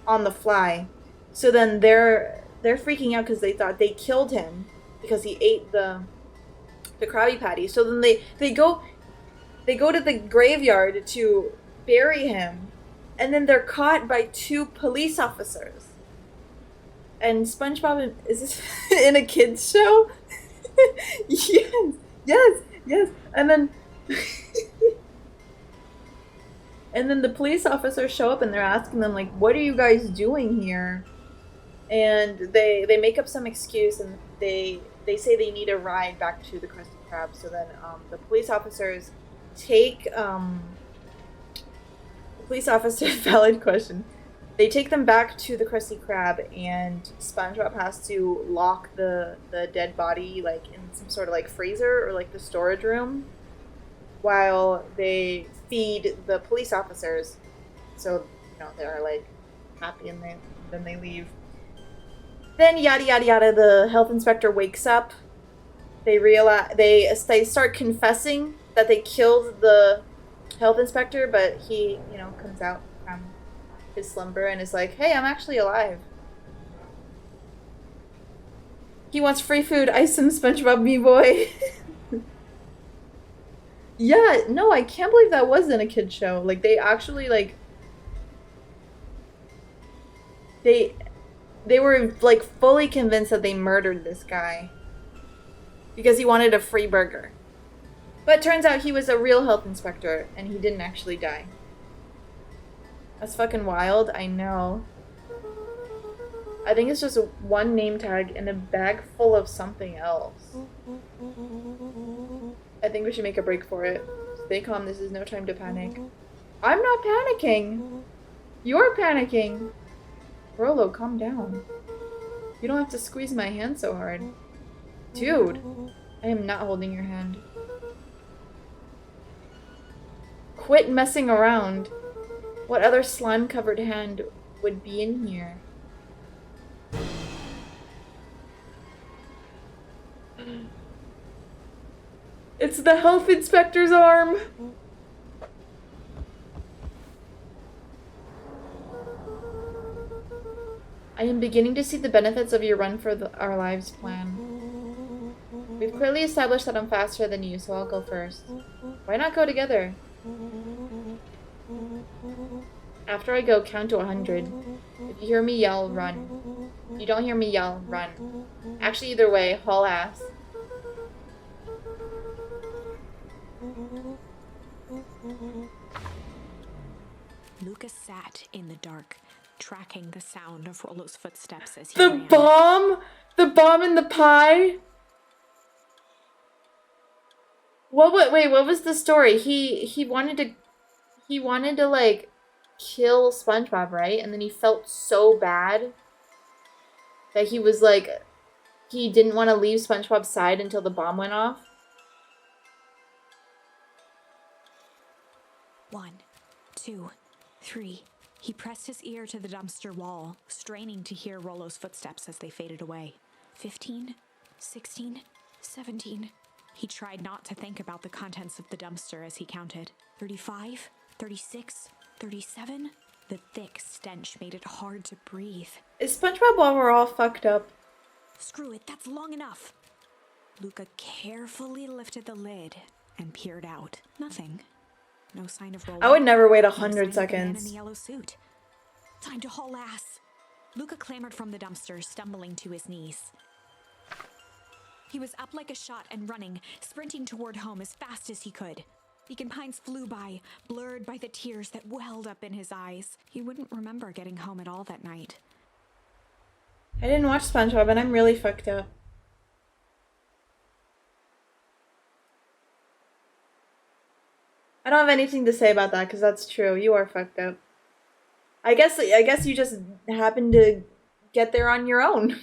on the fly. So then they're freaking out because they thought they killed him because he ate the Krabby Patty. So then they go to the graveyard to bury him, and then they're caught by 2 police officers. And SpongeBob is this in a kids show? yes. And then and then the police officers show up and they're asking them like, "What are you guys doing here?" And they make up some excuse and they say they need a ride back to the Krusty Krab. So then the police officers take valid question. They take them back to the Krusty Krab, and SpongeBob has to lock the dead body like in some sort of like freezer or like the storage room while they feed the police officers. So, you know, they're like happy and then they leave. Then yada yada yada, the health inspector wakes up. They realize they start confessing that they killed the health inspector, but he, you know, comes out from his slumber and is like, "Hey, I'm actually alive." He wants free food. Ice him, SpongeBob me boy. Yeah, no, I can't believe that wasn't a kid show. Like they actually like they they were like fully convinced that they murdered this guy because he wanted a free burger. But it turns out he was a real health inspector and he didn't actually die. That's fucking wild, I know. I think it's just one name tag in a bag full of something else. I think we should make a break for it. Stay calm, this is no time to panic. I'm not panicking! You're panicking! Rolo, calm down. You don't have to squeeze my hand so hard. Dude, I am not holding your hand. Quit messing around. What other slime-covered hand would be in here? It's the health inspector's arm! I am beginning to see the benefits of your run for our lives plan. We've clearly established that I'm faster than you, so I'll go first. Why not go together? After I go, count to 100. If you hear me yell, run. If you don't hear me yell, run. Actually, either way, haul ass. Lucas sat in the dark, tracking the sound of Rolo's footsteps as he The ran. bomb? The bomb in the pie? Wait, what was the story? He wanted to like kill SpongeBob, right? And then he felt so bad that he was like he didn't want to leave SpongeBob's side until the bomb went off. 1, 2, 3. He pressed his ear to the dumpster wall, straining to hear Rolo's footsteps as they faded away. 15, 16, 17. He tried not to think about the contents of the dumpster as he counted. 35, 36, 37. The thick stench made it hard to breathe. Is SpongeBob overall fucked up? Screw it, that's long enough. Luca carefully lifted the lid and peered out. Nothing. No sign of Rolo. I would never wait No 100 sign of the man seconds. in the yellow suit. Time to haul ass. Luca clambered from the dumpster, stumbling to his knees. He was up like a shot and running, sprinting toward home as fast as he could. Beacon Pines flew by, blurred by the tears that welled up in his eyes. He wouldn't remember getting home at all that night. I didn't watch SpongeBob and I'm really fucked up. I don't have anything to say about that because that's true. You are fucked up. I guess you just happened to get there on your own.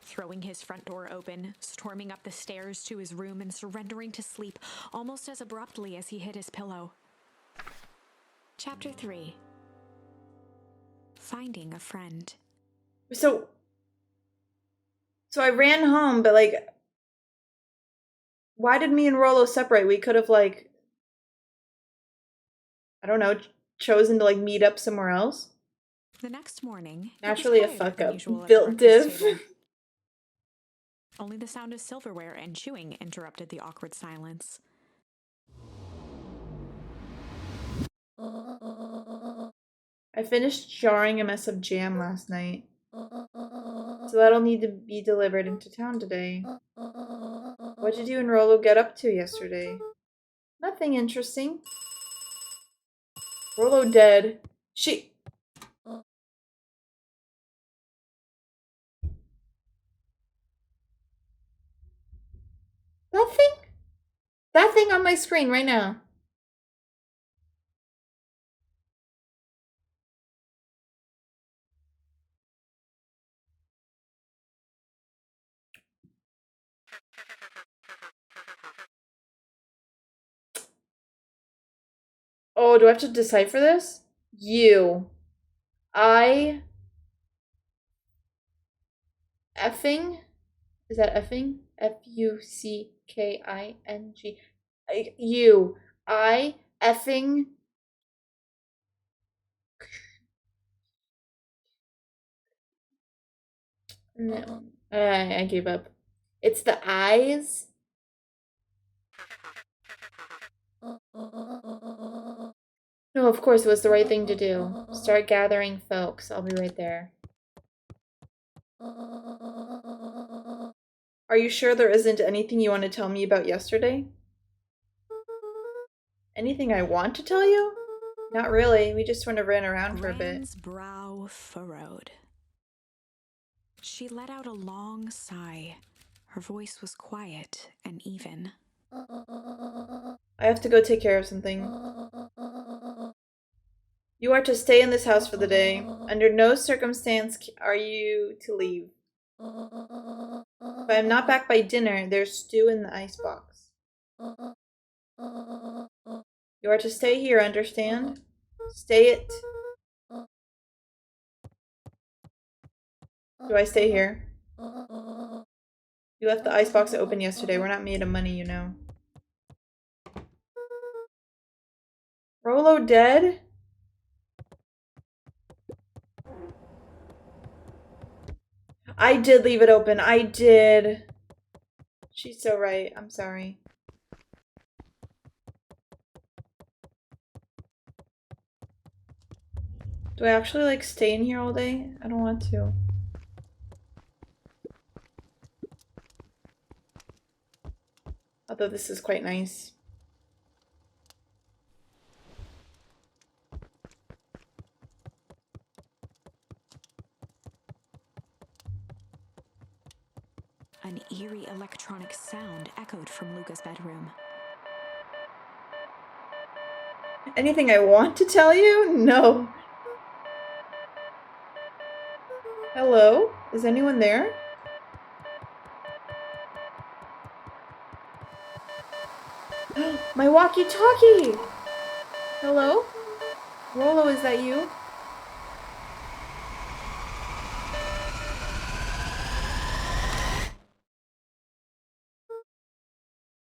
Throwing his front door open, storming up the stairs to his room and surrendering to sleep almost as abruptly as he hit his pillow. Chapter 3. Finding a friend. So I ran home, but like, why did me and Rolo separate? We could have like, I don't know, chosen to like meet up somewhere else. The next morning, Naturally a it was fuck quieter than up. usual at the Built breakfast div. table. Only the sound of silverware and chewing interrupted the awkward silence. I finished jarring a mess of jam last night. So that'll need to be delivered into town today. What did you and Rolo get up to yesterday? Nothing interesting. Rolo dead. That thing? That thing on my screen right now. Oh, do I have to decipher this? You. I. Effing? Is that effing? F-U-C-K-I-N-G. You. I. Effing. No. I gave up. It's the eyes. No, of course it was the right thing to do. Start gathering folks. I'll be right there. Are you sure there isn't anything you want to tell me about yesterday? Anything I want to tell you? Not really. We just sort of ran around for a bit. Gran's brow furrowed. She let out a long sigh. Her voice was quiet and even. I have to go take care of something. You are to stay in this house for the day. Under no circumstance are you to leave. If I am not back by dinner, there's stew in the icebox. You are to stay here, understand? Stay it. Do I stay here? You left the icebox open yesterday. We're not made of money, you know. Rolo dead? I did leave it open. I did. She's so right. I'm sorry. Do I actually like stay in here all day? I don't want to. Although this is quite nice. An eerie electronic sound echoed from Luca's bedroom. Anything I want to tell you? No. Hello? Is anyone there? My walkie-talkie! Hello? Rolo, is that you?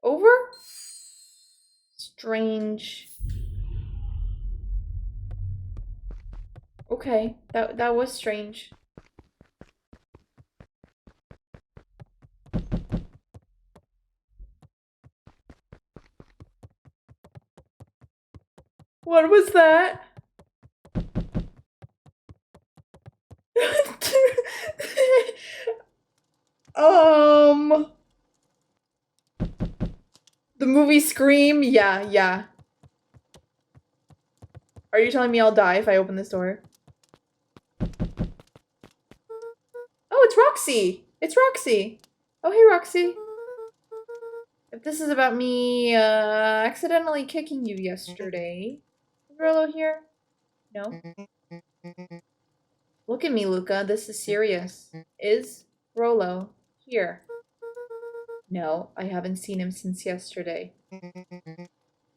Over? Strange. Okay, that was strange. What was that? The movie Scream? Yeah, yeah. Are you telling me I'll die if I open this door? Oh, it's Roxy! It's Roxy! Oh, hey, Roxy. If this is about me, accidentally kicking you yesterday. Is Rolo here? No? Look at me, Luca. This is serious. Is Rolo here? No, I haven't seen him since yesterday.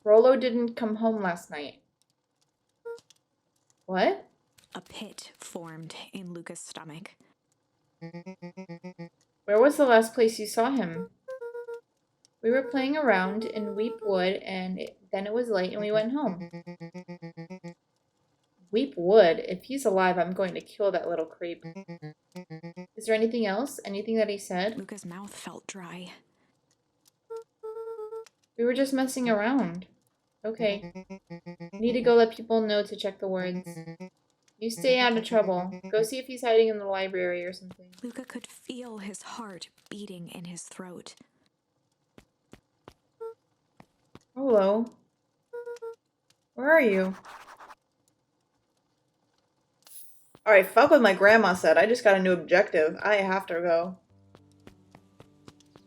Rolo didn't come home last night. What? A pit formed in Luca's stomach. Where was the last place you saw him? We were playing around in Weep Wood, and then it was late and we went home. Weep Wood? If he's alive, I'm going to kill that little creep. Is there anything else? Anything that he said? Luca's mouth felt dry. We were just messing around. Okay. Need to go let people know to check the words. You stay out of trouble. Go see if he's hiding in the library or something. Luca could feel his heart beating in his throat. Hello. Where are you? Alright, fuck what my grandma said. I just got a new objective. I have to go.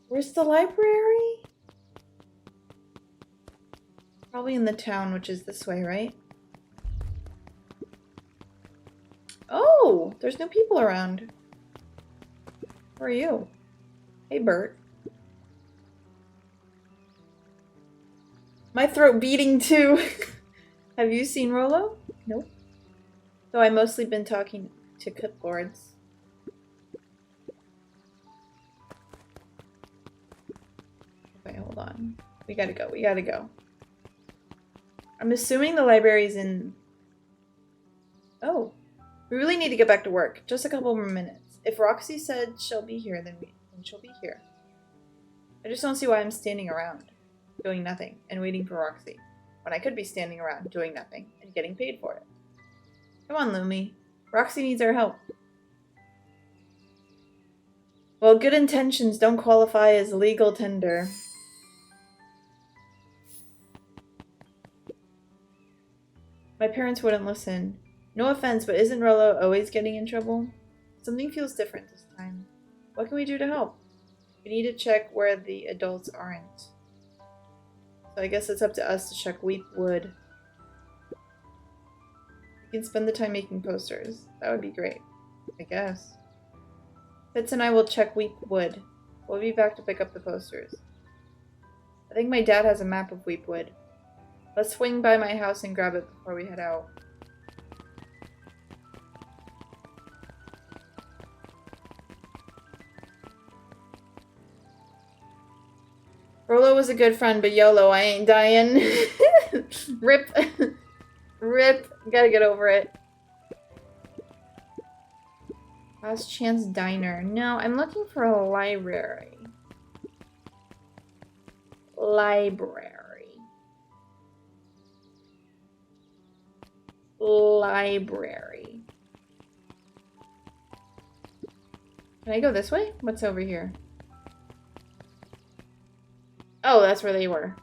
Where's the library? Probably in the town, which is this way, right? Oh, there's no people around. Where are you? Hey, Bert. My throat beating too. Have you seen Rolo? Nope. Though I've mostly been talking to clipboards. Okay, hold on. We gotta go. We gotta go. I'm assuming the library's in... Oh. We really need to get back to work. Just a couple more minutes. If Roxy said she'll be here, then she'll be here. I just don't see why I'm standing around, doing nothing, and waiting for Roxy, when I could be standing around, doing nothing, and getting paid for it. Come on, Lumi. Roxy needs our help. Well, good intentions don't qualify as legal tender. My parents wouldn't listen. No offense, but isn't Rollo always getting in trouble? Something feels different this time. What can we do to help? We need to check where the adults aren't. So I guess it's up to us to check Weep Wood. We can spend the time making posters. That would be great. I guess. Fitz and I will check Weep Wood. We'll be back to pick up the posters. I think my dad has a map of Weep Wood. Let's swing by my house and grab it before we head out. Rollo was a good friend, but YOLO, I ain't dying. Rip. Rip. Gotta get over it. Last Chance Diner. No, I'm looking for a library. Library. Can I go this way? What's over here? Oh, that's where they were.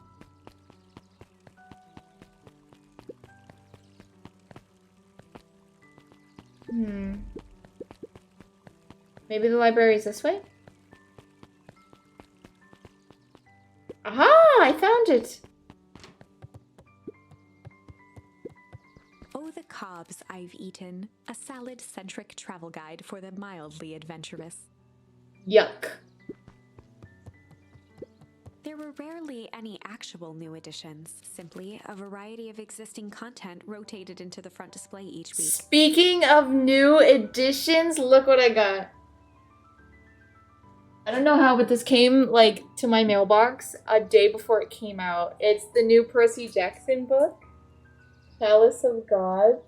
Maybe the library is this way? Aha! I found it! Oh, the cobs I've eaten. A salad-centric travel guide for the mildly adventurous. Yuck. There were rarely any actual new additions, simply a variety of existing content rotated into the front display each week. Speaking of new additions, look what I got. I don't know how, but this came, like, to my mailbox a day before it came out. It's the new Percy Jackson book, Chalice of Gods.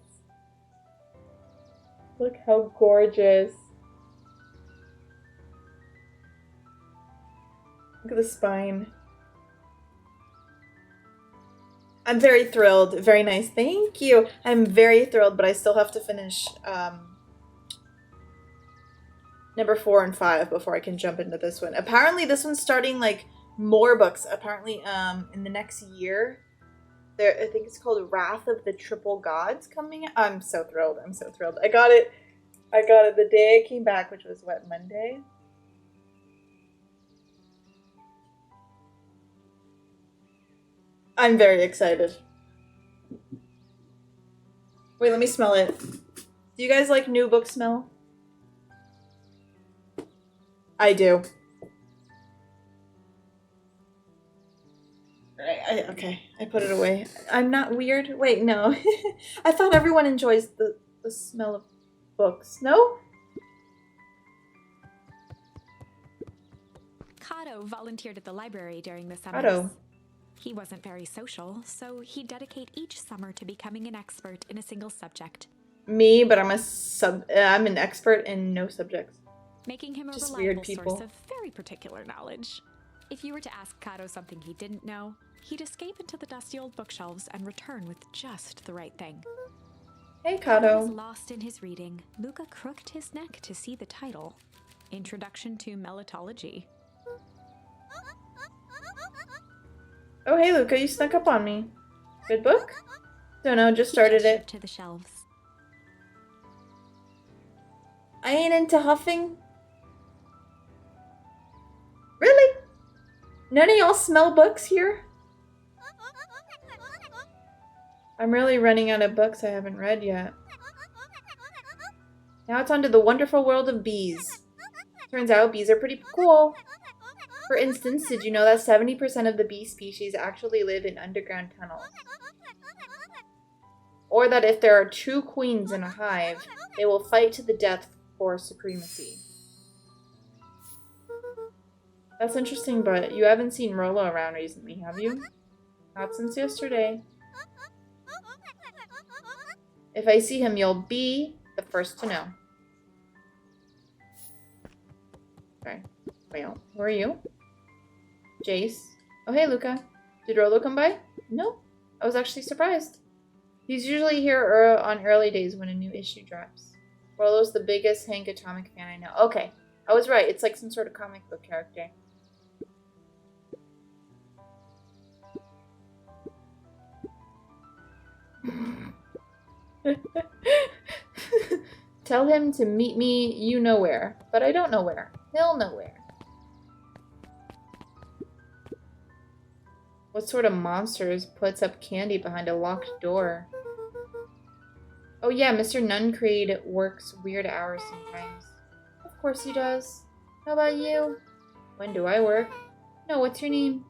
Look how gorgeous. Look at the spine. I'm very thrilled. Very nice. Thank you. I'm very thrilled, but I still have to finish number 4 and 5 before I can jump into this one. Apparently, this one's starting, like, more books. Apparently, in the next year. I think it's called Wrath of the Triple Gods coming out. I'm so thrilled. I'm so thrilled. I got it the day I came back, which was, what, Monday? I'm very excited. Wait, let me smell it. Do you guys like new book smell? I do. Okay, I put it away. I'm not weird. Wait, no. I thought everyone enjoys the smell of books. No? Kato volunteered at the library during the summer. Kato. He wasn't very social, so he'd dedicate each summer to becoming an expert in a single subject. Me, but I'm an expert in no subjects. Making him a Just reliable weird people. source of very particular knowledge. If you were to ask Kato something he didn't know, he'd escape into the dusty old bookshelves and return with just the right thing. Hey, Kato was Kato. lost in his reading. Luca crooked his neck to see the title. Introduction to Melitology. Oh, hey, Luca, you snuck up on me. Good book? Don't know, just started it. To the shelves. I ain't into huffing. Really? None of y'all smell books here? I'm really running out of books I haven't read yet. Now it's on to the wonderful world of bees. Turns out bees are pretty cool. For instance, did you know that 70% of the bee species actually live in underground tunnels? Or that if there are 2 queens in a hive, they will fight to the death for supremacy. That's interesting, but you haven't seen Rollo around recently, have you? Not since yesterday. If I see him, you'll be the first to know. Okay. Wait, who are you? Jace. Oh, hey, Luca. Did Rollo come by? No. I was actually surprised. He's usually here on early days when a new issue drops. Rollo's the biggest Hank Atomic fan I know. Okay. I was right. It's like some sort of comic book character. Tell him to meet me you know where, but I don't know where. He'll know where. What sort of monsters puts up candy behind a locked door? Oh yeah, Mr. Nuncreed works weird hours sometimes. Of course he does. How about you? When do I work? No, what's your name?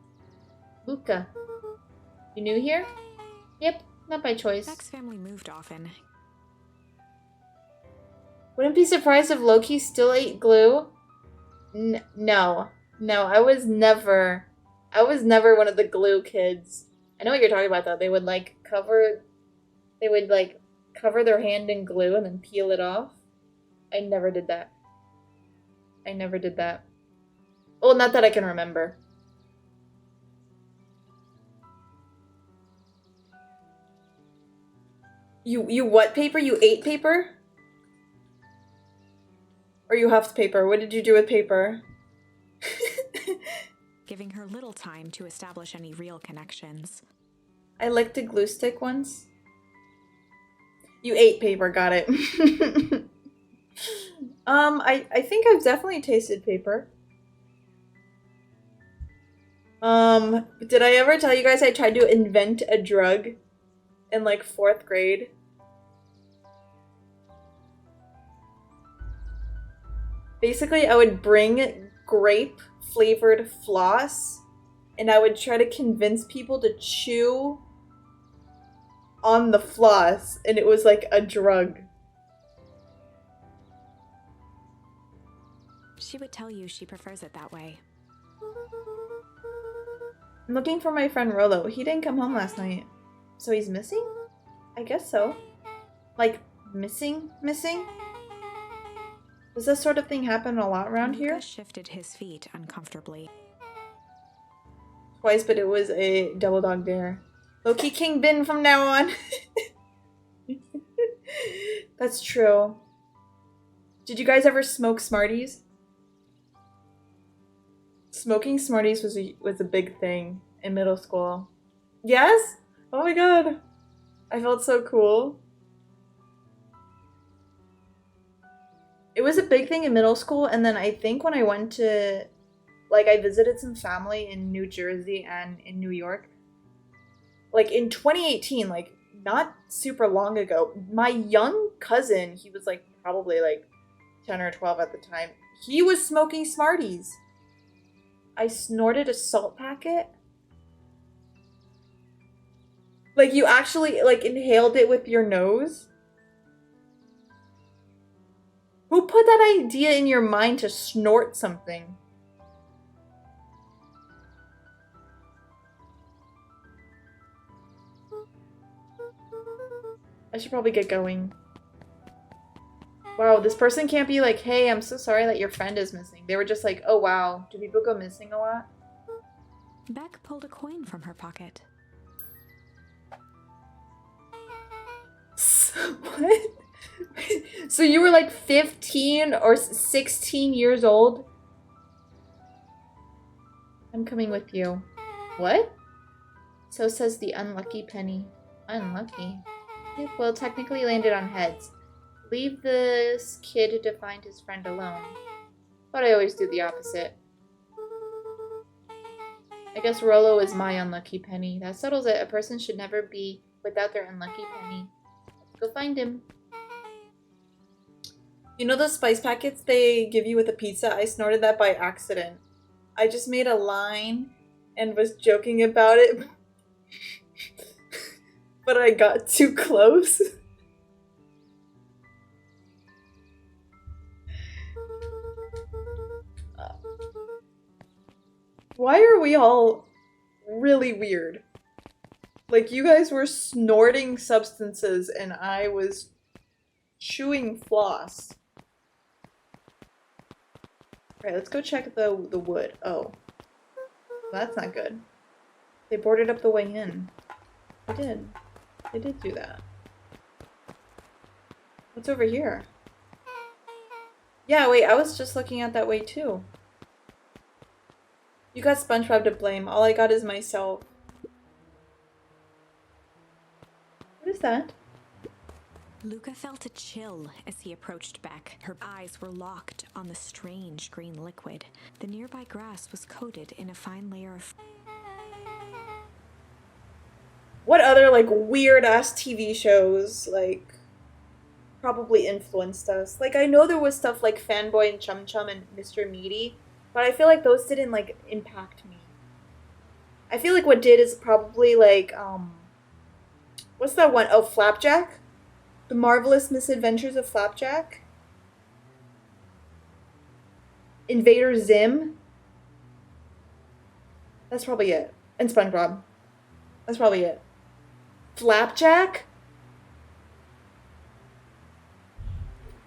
Luca. You new here? Yep, not by choice. Beck's family moved often. Wouldn't be surprised if Loki still ate glue. No. No, I was never one of the glue kids. I know what you're talking about though. They would cover their hand in glue and then peel it off. I never did that. Well, not that I can remember. You what paper? You ate paper? Or you huffed paper? What did you do with paper? Giving her little time to establish any real connections. I licked a glue stick once. You ate paper, got it. I think I've definitely tasted paper. Did I ever tell you guys I tried to invent a drug in like 4th grade? Basically, I would bring grape-flavored floss, and I would try to convince people to chew on the floss, and it was like a drug. She would tell you she prefers it that way. I'm looking for my friend Rolo. He didn't come home last night. So he's missing? I guess so. Like, missing? Does this sort of thing happen a lot around here? Lucas shifted his feet uncomfortably. Twice, but it was a double dog dare. Loki King Bin from now on. That's true. Did you guys ever smoke Smarties? Smoking Smarties was a big thing in middle school. Yes? Oh my god. I felt so cool. It was a big thing in middle school, and then I think when I went to, like, I visited some family in New Jersey and in New York. Like, in 2018, like, not super long ago, my young cousin, he was, like, probably, like, 10 or 12 at the time, he was smoking Smarties. I snorted a salt packet. Like, you actually, like, inhaled it with your nose? Who put that idea in your mind to snort something? I should probably get going. Wow, this person can't be like, hey, I'm so sorry that your friend is missing. They were just like, oh wow, do people go missing a lot? Beck pulled a coin from her pocket. What? So you were like 15 or 16 years old? I'm coming with you. What? So says the unlucky penny. Unlucky? Yep, well, technically landed on heads. Leave this kid to find his friend alone. But I always do the opposite. I guess Rolo is my unlucky penny. That settles it. A person should never be without their unlucky penny. Let's go find him. You know those spice packets they give you with a pizza? I snorted that by accident. I just made a line and was joking about it. But I got too close. Why are we all really weird? Like, you guys were snorting substances and I was chewing floss. Alright, let's go check the wood. Oh. That's not good. They boarded up the way in. They did. They did do that. What's over here? Yeah, wait, I was just looking at that way too. You got SpongeBob to blame. All I got is myself. What is that? Luca felt a chill as he approached Beck. Her eyes were locked on the strange green liquid. The nearby grass was coated in a fine layer of... What other, like, weird-ass TV shows, like, probably influenced us? Like, I know there was stuff like Fanboy and Chum Chum and Mr. Meaty, but I feel like those didn't, like, impact me. I feel like what did is probably, like, what's that one? Oh, Flapjack? The Marvelous Misadventures of Flapjack? Invader Zim? That's probably it. And SpongeBob. That's probably it. Flapjack?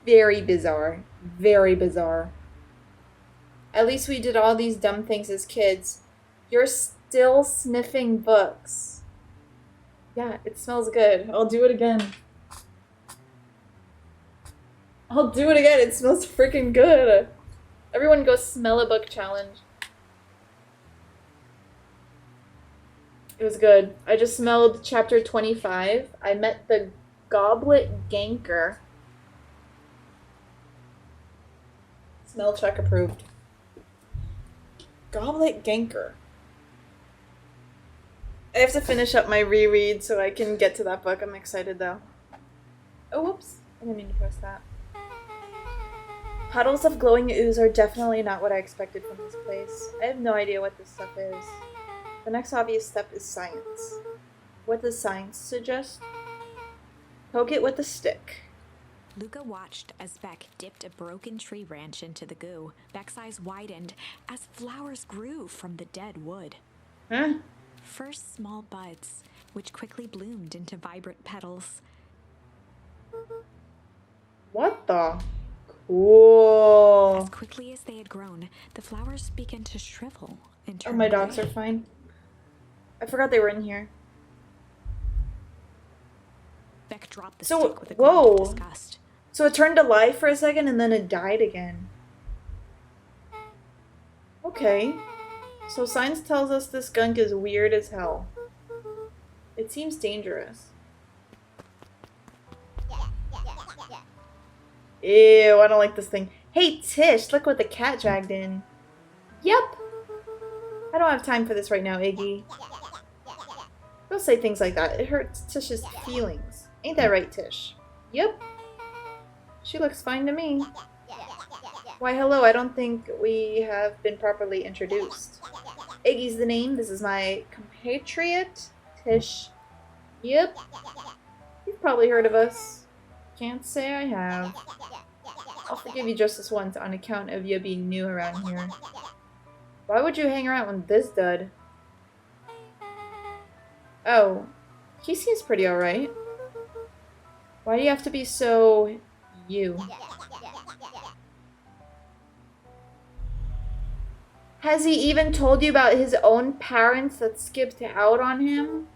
Very bizarre. Very bizarre. At least we did all these dumb things as kids. You're still sniffing books. Yeah, it smells good. I'll do it again. I'll do it again. It smells freaking good. Everyone go smell a book challenge. It was good. I just smelled chapter 25. I met the Goblet Ganker. Smell check approved. Goblet Ganker. I have to finish up my reread so I can get to that book. I'm excited though. Oh, whoops. I didn't mean to press that. Puddles of glowing ooze are definitely not what I expected from this place. I have no idea what this stuff is. The next obvious step is science. What does science suggest? Poke it with a stick. Luca watched as Beck dipped a broken tree branch into the goo. Beck's eyes widened as flowers grew from the dead wood. Huh? First small buds, which quickly bloomed into vibrant petals. What the? Cool. As quickly as they had grown, the flowers began to shrivel and turn Oh, my dogs gray. are fine. I forgot they were in here. Beck dropped the So, stick with a grunt whoa. of disgust. So it turned to life for a second and then it died again. Okay. So science tells us this gunk is weird as hell. It seems dangerous. Ew, I don't like this thing. Hey, Tish, look what the cat dragged in. Yep. I don't have time for this right now, Iggy. Don't say things like that. It hurts Tish's feelings. Ain't that right, Tish? Yep. She looks fine to me. Why, hello, I don't think we have been properly introduced. Iggy's the name. This is my compatriot, Tish. Yep. You've probably heard of us. Can't say I have. I'll forgive you just this once on account of you being new around here. Why would you hang around with this dud? Oh, he seems pretty alright. Why do you have to be so... you? Has he even told you about his own parents that skipped out on him?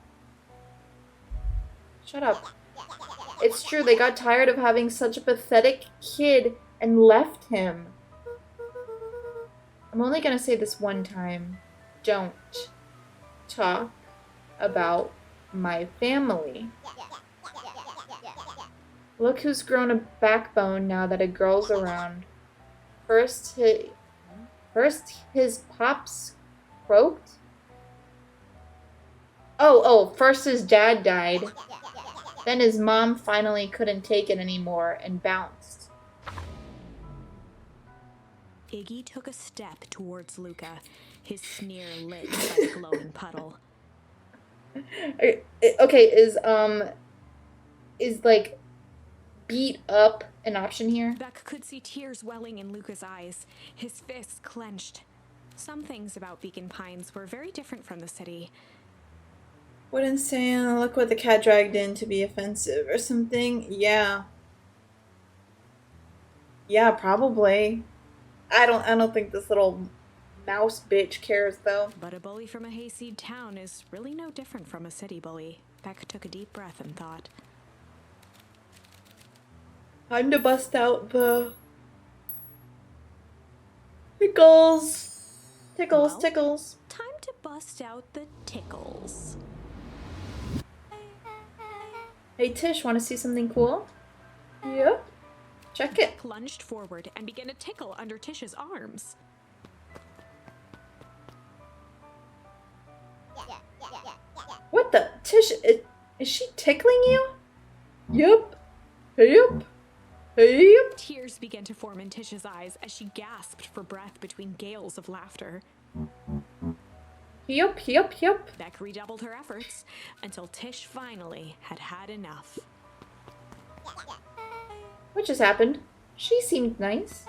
Shut up. It's true, they got tired of having such a pathetic kid and left him. I'm only gonna say this one time. Don't talk about my family. Look who's grown a backbone now that a girl's around. First his pops croaked? First his dad died. Then his mom finally couldn't take it anymore and bounced. Iggy took a step towards Luca, his sneer lit by the glowing puddle. Okay, is like beat up an option here? Beck could see tears welling in Luca's eyes, his fists clenched. Some things about Beacon Pines were very different from the city. Wouldn't say, look what the cat dragged in to be offensive or something. Yeah. Yeah, probably. I don't think this little mouse bitch cares though. But a bully from a hayseed town is really no different from a city bully. Beck took a deep breath and thought. Time to bust out the Tickles. Tickles, Well, tickles. time to bust out the tickles. Hey Tish, want to see something cool? Yep. Check it. Beck lunged forward and began to tickle under Tish's arms. What the? Tish, is she tickling you? Yep. Yep. Yep. Tears began to form in Tish's eyes as she gasped for breath between gales of laughter. Yep, yep, yep. Beck redoubled her efforts until Tish finally had had enough. What just happened? She seemed nice.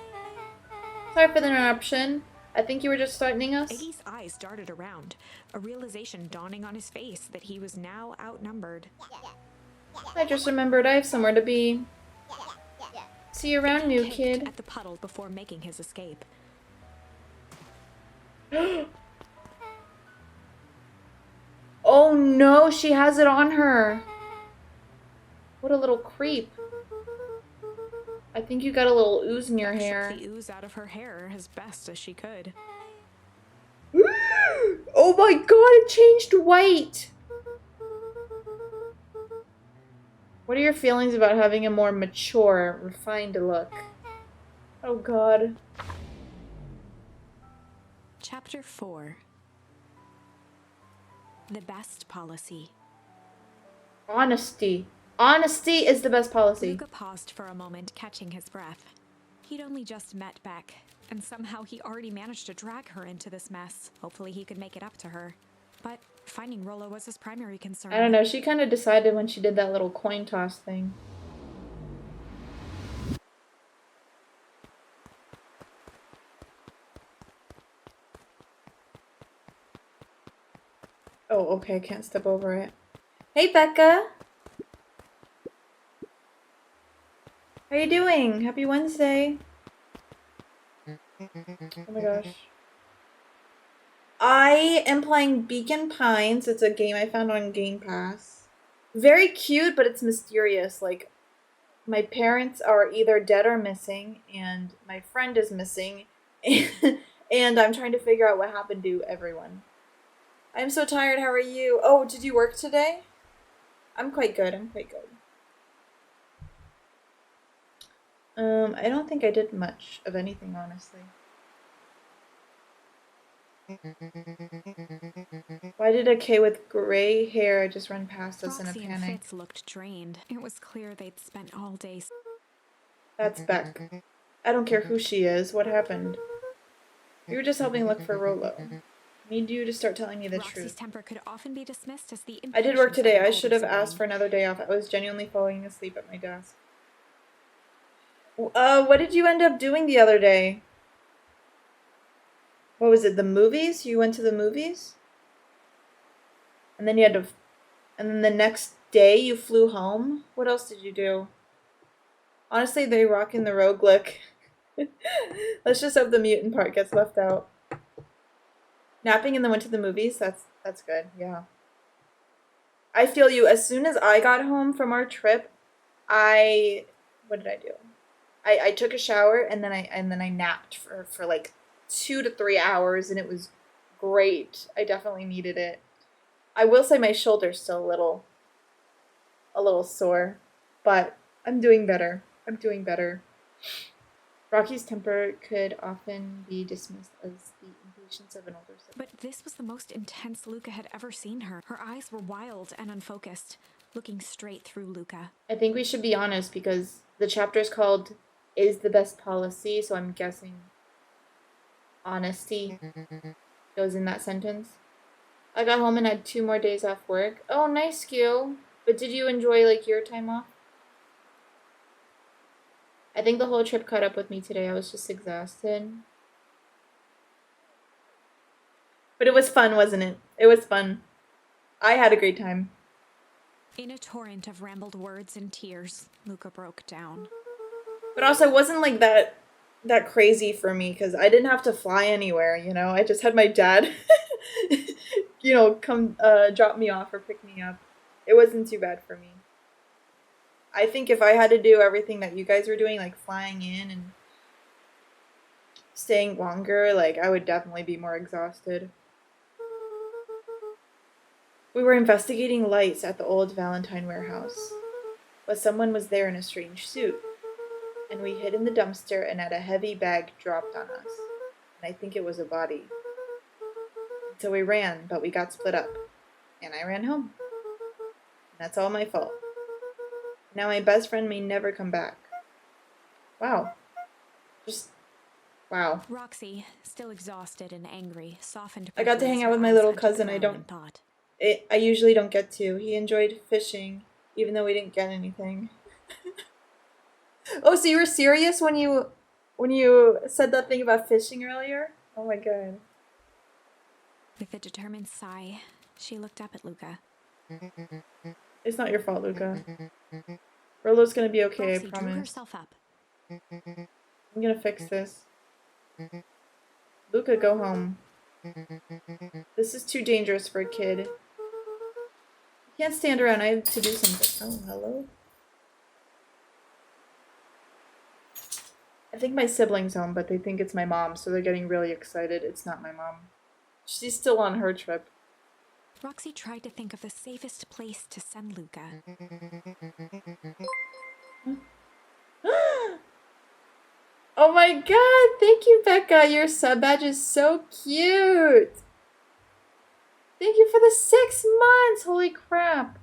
Sorry for the interruption. I think you were just threatening us. Iggy's eyes darted around, a realization dawning on his face that he was now outnumbered. I just remembered I have somewhere to be. See you around, new kid. At the puddle before making his escape. Oh no, she has it on her. What a little creep. I think you got a little ooze in your hair. Shook the ooze out of her hair as best as she could. Oh my god, it changed white. What are your feelings about having a more mature, refined look? Oh god. Chapter 4. The best policy. Honesty. Honesty is the best policy. Luca paused for a moment, catching his breath. He'd only just met Beck, and somehow he already managed to drag her into this mess. Hopefully he could make it up to her. But finding Rollo was his primary concern. I don't know, she kind of decided when she did that little coin toss thing. Oh, okay, I can't step over it. Hey, Becca! How you doing? Happy Wednesday. Oh my gosh. I am playing Beacon Pines. It's a game I found on Game Pass. Very cute, but it's mysterious. Like, my parents are either dead or missing, and my friend is missing, and I'm trying to figure out what happened to everyone. I'm so tired. How are you? Oh, did you work today? I'm quite good. I'm quite good. I don't think I did much of anything, honestly. Why did a K with gray hair just run past us in a Roxy and panic? Fitz looked drained. It was clear they'd spent all day. That's Beck. I don't care who she is. What happened? We were just helping look for Rollo. Need you to start telling me the Roxy's truth. temper could often be dismissed as the I did work impatience today. of an I should have older asked for sibling. another day off. I was genuinely falling asleep at my desk. What did you end up doing the other day? What was it? The movies? You went to the movies? And then you had to... And then the next day you flew home? What else did you do? Honestly, they rocking the rogue look. Let's just hope the mutant part gets left out. Napping and then went to the movies? That's good, yeah. I feel you. As soon as I got home from our trip, what did I do? I took a shower and then I napped for like 2 to 3 hours, and it was great. I definitely needed it. I will say my shoulder's still a little sore, but I'm doing better. I'm doing better. Rocky's temper could often be dismissed as the impatience of an older sibling. But this was the most intense Luca had ever seen her. Her eyes were wild and unfocused, looking straight through Luca. I think we should be honest because the chapter is called Is the Best Policy, so I'm guessing honesty goes in that sentence. I got home and had 2 more days off work. Oh, nice, Skill. But did you enjoy, like, your time off? I think the whole trip caught up with me today. I was just exhausted. But it was fun, wasn't it? It was fun. I had a great time. In a torrent of rambled words and tears, Luca broke down. But also, it wasn't like that crazy for me because I didn't have to fly anywhere, you know? I just had my dad, you know, come drop me off or pick me up. It wasn't too bad for me. I think if I had to do everything that you guys were doing, like flying in and staying longer, like, I would definitely be more exhausted. We were investigating lights at the old Valentine warehouse, but someone was there in a strange suit, and we hid in the dumpster and had a heavy bag dropped on us, and I think it was a body. And so we ran, but we got split up, and I ran home. And that's all my fault. Now my best friend may never come back. Wow. Just, wow. Roxy, still exhausted and angry, softened. I got to hang out with my little cousin. I usually don't get to. He enjoyed fishing, even though we didn't get anything. Oh, so you were serious when you said that thing about fishing earlier? Oh my god. With a determined sigh, she looked up at Luca. It's not your fault, Luca. Rolo's gonna be okay, Roxy I promise. drew herself up. I'm gonna fix this. Luca, go home. This is too dangerous for a kid. You can't stand around. I have to do something. Oh, hello? I think my sibling's home, but they think it's my mom, so they're getting really excited. It's not my mom. She's still on her trip. Roxy tried to think of the safest place to send Luca. Oh my god! Thank you, Becca! Your sub badge is so cute! Thank you for the 6 months! Holy crap!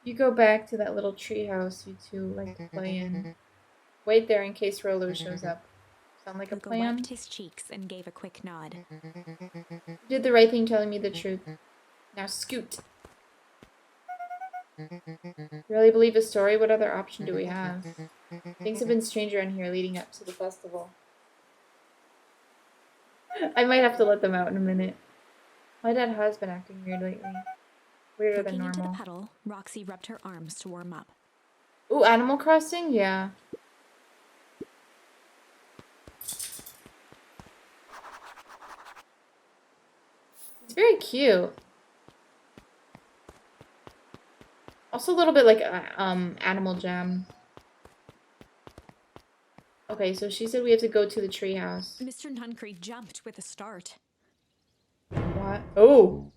You go back to that little treehouse you two like to play in. Wait there in case Rolo shows up. Sound like a Luca plan? wiped his cheeks and gave a quick nod. You did the right thing telling me the truth. Now scoot. You really believe the story? What other option do we have? Things have been strange around here leading up to the festival. I might have to let them out in a minute. My dad has been acting weird lately. Weirder than normal. Looking into the puddle, Roxy rubbed her arms to warm up. Ooh, Animal Crossing? Yeah. It's very cute. Also a little bit like Animal Jam. Okay, so she said we have to go to the treehouse. Mr. Nuncree jumped with a start. What? Oh!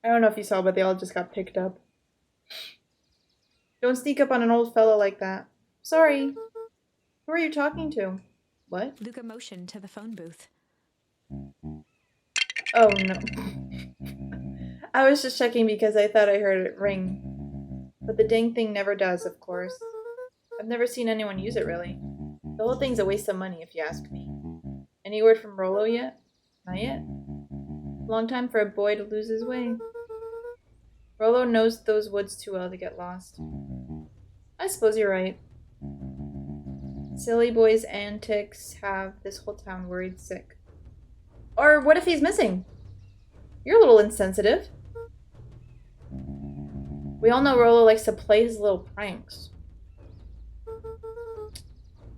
I don't know if you saw, but they all just got picked up. Don't sneak up on an old fellow like that. Sorry. Who are you talking to? What? Luca motioned to the phone booth. Oh, no. I was just checking because I thought I heard it ring. But the dang thing never does, of course. I've never seen anyone use it, really. The whole thing's a waste of money, if you ask me. Any word from Rolo yet? Not yet. Long time for a boy to lose his way. Rolo knows those woods too well to get lost. I suppose you're right. Silly boy's antics have this whole town worried sick. Or what if he's missing? You're a little insensitive. We all know Rolo likes to play his little pranks.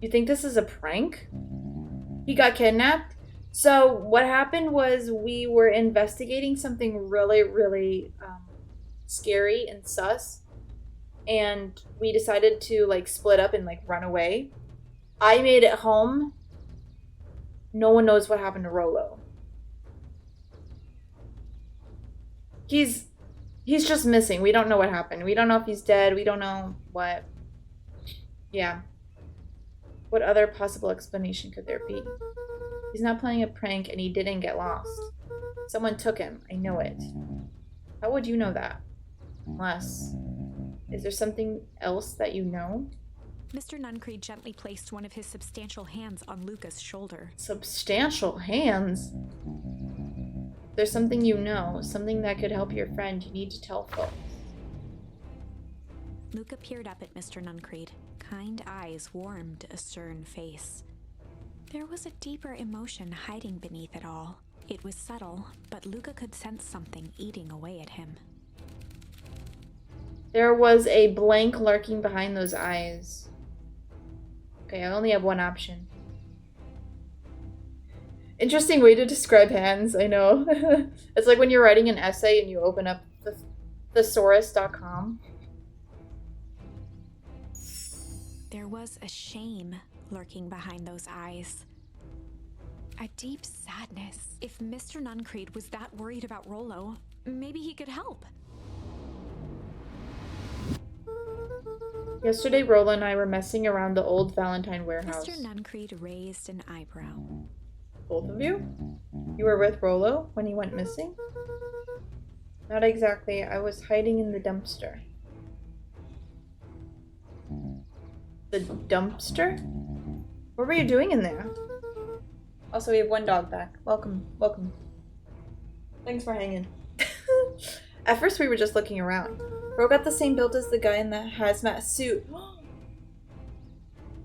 You think this is a prank? He got kidnapped? So what happened was we were investigating something really, really scary and sus. And we decided to like split up and like run away. I made it home. No one knows what happened to Rolo. He's just missing. We don't know what happened. We don't know if he's dead. We don't know what. Yeah. What other possible explanation could there be? He's not playing a prank and he didn't get lost. Someone took him. I know it. How would you know that? Unless... Is there something else that you know? Mr. Nuncree gently placed one of his substantial hands on Luca's shoulder. Substantial hands? If there's something you know, something that could help your friend, you need to tell folks. Luca peered up at Mr. Nuncree. Kind eyes warmed a stern face. There was a deeper emotion hiding beneath it all. It was subtle, but Luca could sense something eating away at him. There was a blank lurking behind those eyes. Okay, I only have one option. Interesting way to describe hands, I know. It's like when you're writing an essay and you open up the thesaurus.com. There was a shame lurking behind those eyes. A deep sadness. If Mr. Nuncreed was that worried about Rollo, maybe he could help. Yesterday, Rolla and I were messing around the old Valentine warehouse. Mr. Nuncreed raised an eyebrow. Both of you? You were with Rollo when he went missing? Not exactly. I was hiding in the dumpster. The dumpster? What were you doing in there? Also, we have one dog back. Welcome, welcome. Thanks for hanging. At first, we were just looking around. Bro got the same build as the guy in the hazmat suit.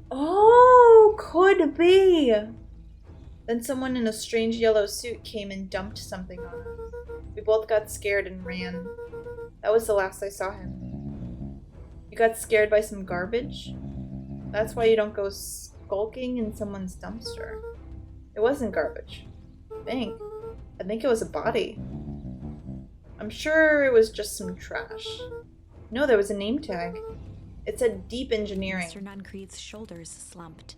Oh, could be. Then someone in a strange yellow suit came and dumped something on us. We both got scared and ran. That was the last I saw him. You got scared by some garbage? That's why you don't go skulking in someone's dumpster. It wasn't garbage. I think it was a body. I'm sure it was just some trash. No, there was a name tag. It said Deep Engineering. Mr. Nuncreed's shoulders slumped.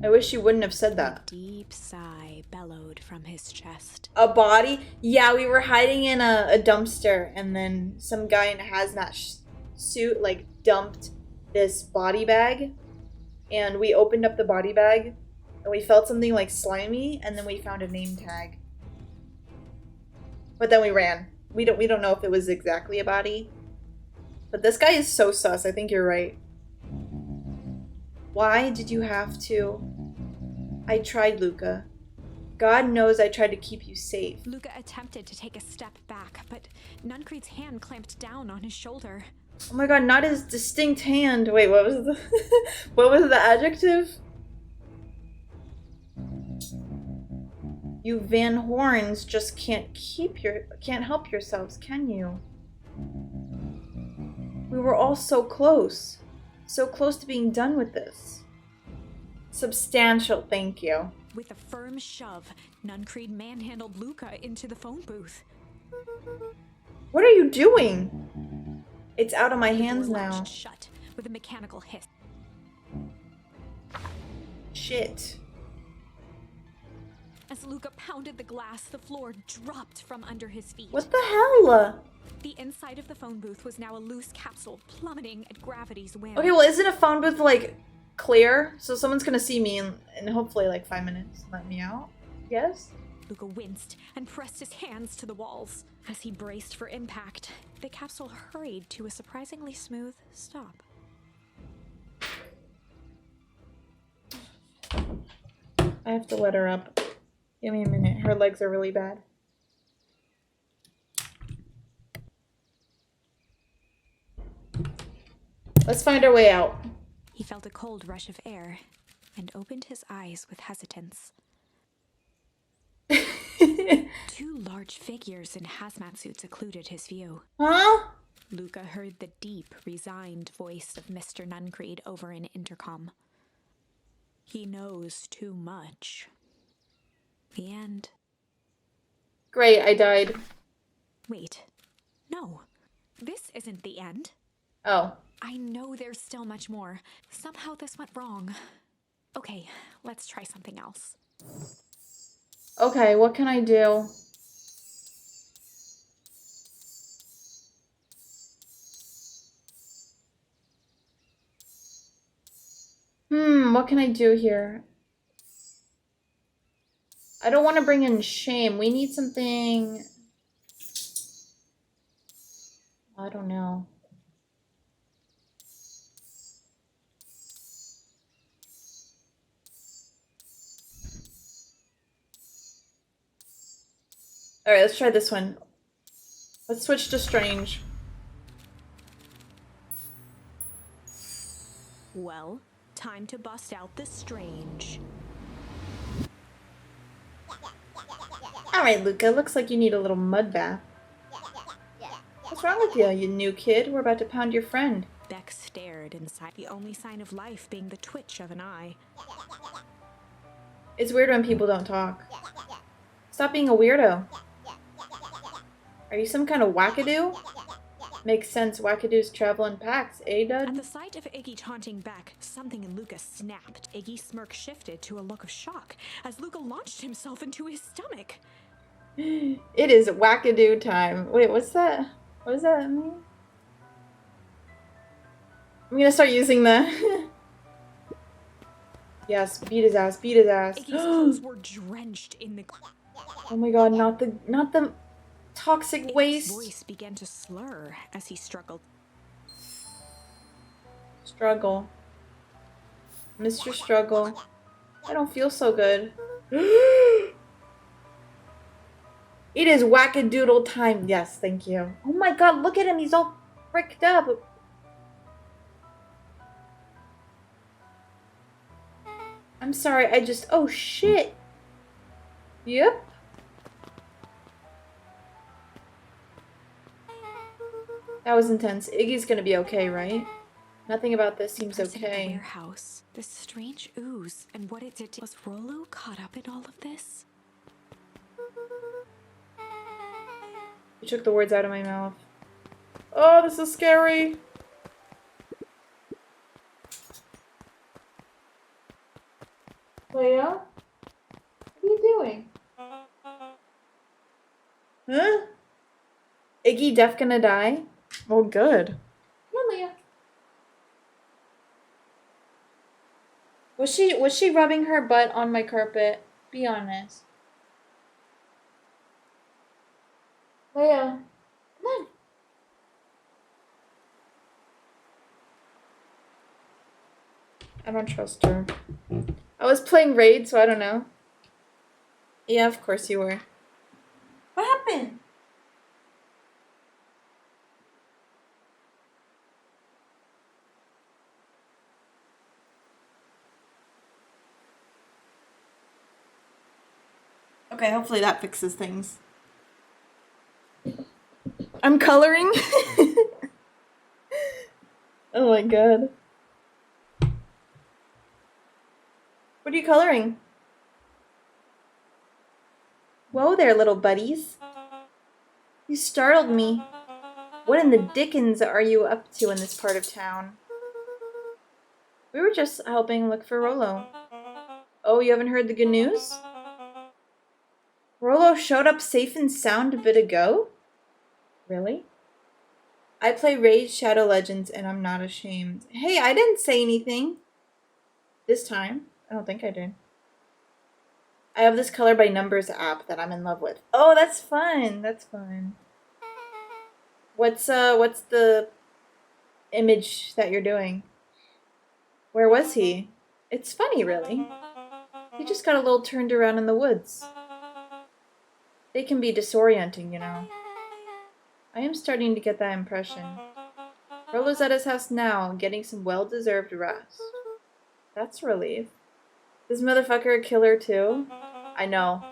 I wish you wouldn't have said that. A deep sigh bellowed from his chest. A body? Yeah, we were hiding in a dumpster, and then some guy in a hazmat suit, like, dumped this body bag. And we opened up the body bag, and we felt something, like, slimy, and then we found a name tag. But then we ran. We don't know if it was exactly a body. But this guy is so sus. I think you're right. Why did you have to? I tried, Luca. God knows I tried to keep you safe. Luca attempted to take a step back, but Nuncreed's hand clamped down on his shoulder. Oh my god, not his distinct hand. Wait, what was the what was the adjective? You Van Horns just can't help yourselves, can you? We were all so close. So close to being done with this. Substantial, thank you. With a firm shove, Nuncreed manhandled Luca into the phone booth. What are you doing? It's out of my hands now. Latched shut with a mechanical hiss. Shit. As Luca pounded the glass, the floor dropped from under his feet. What the hell? The inside of the phone booth was now a loose capsule, plummeting at gravity's whim. Okay, well, isn't a phone booth, like, clear? So someone's gonna see me in hopefully, like, 5 minutes and let me out? Yes? Luca winced and pressed his hands to the walls. As he braced for impact, the capsule hurried to a surprisingly smooth stop. I have to let her up. Give me a minute. Her legs are really bad. Let's find our way out. He felt a cold rush of air and opened his eyes with hesitance. Two large figures in hazmat suits occluded his view. Huh? Luca heard the deep, resigned voice of Mr. Nuncreed over an intercom. He knows too much. The end. Great, I died. Wait. No. This isn't the end. Oh. I know there's still much more. Somehow this went wrong. Okay, let's try something else. Okay, what can I do? What can I do here? I don't want to bring in shame. We need something... I don't know. Alright, let's try this one. Let's switch to strange. Well, time to bust out the strange. Alright, Luca, looks like you need a little mud bath. What's wrong with you, you new kid? We're about to pound your friend. Beck stared inside, the only sign of life being the twitch of an eye. It's weird when people don't talk. Stop being a weirdo. Are you some kind of wackadoo? Makes sense, wackadoos travel in packs, eh, At Dud? the sight of Iggy taunting back, something in Luca snapped. Iggy's smirk shifted to a look of shock as Luca launched himself into his stomach. It is wackadoo time. Wait, what's that? What does that mean? I'm gonna start using the... Yes, beat his ass, beat his ass. Iggy's clothes were drenched in the... Oh my god, not the toxic Iggy's waste. voice began to slur as he struggled. Struggle. Mr. Struggle. I don't feel so good. It is wackadoodle time. Yes, thank you. Oh my god, look at him. He's all fricked up. I'm sorry, I just... Oh, shit. Yep. That was intense. Iggy's gonna be okay, right? Nothing about this seems okay. The warehouse, this strange ooze, and what it did to... Was Rollo caught up in all of this? You took the words out of my mouth. Oh, this is scary. Leia? What are you doing? Huh? Iggy Def gonna die? Oh, good. Come on, Leia. Was she rubbing her butt on my carpet? Be honest. Leia. Come on. I don't trust her. I was playing Raid, so I don't know. Yeah, of course you were. What happened? Okay, hopefully that fixes things. I'm coloring? Oh my god. What are you coloring? Whoa there, little buddies. You startled me. What in the dickens are you up to in this part of town? We were just helping look for Rollo. Oh, you haven't heard the good news? Rollo showed up safe and sound a bit ago? Really? I play Raid Shadow Legends and I'm not ashamed. Hey, I didn't say anything. This time. I don't think I did. I have this Color by Numbers app that I'm in love with. Oh, that's fun. That's fun. What's the image that you're doing? Where was he? It's funny, really. He just got a little turned around in the woods. They can be disorienting, you know. I am starting to get that impression. Rollo's at his house now, getting some well-deserved rest. That's a relief. This motherfucker a killer too? I know.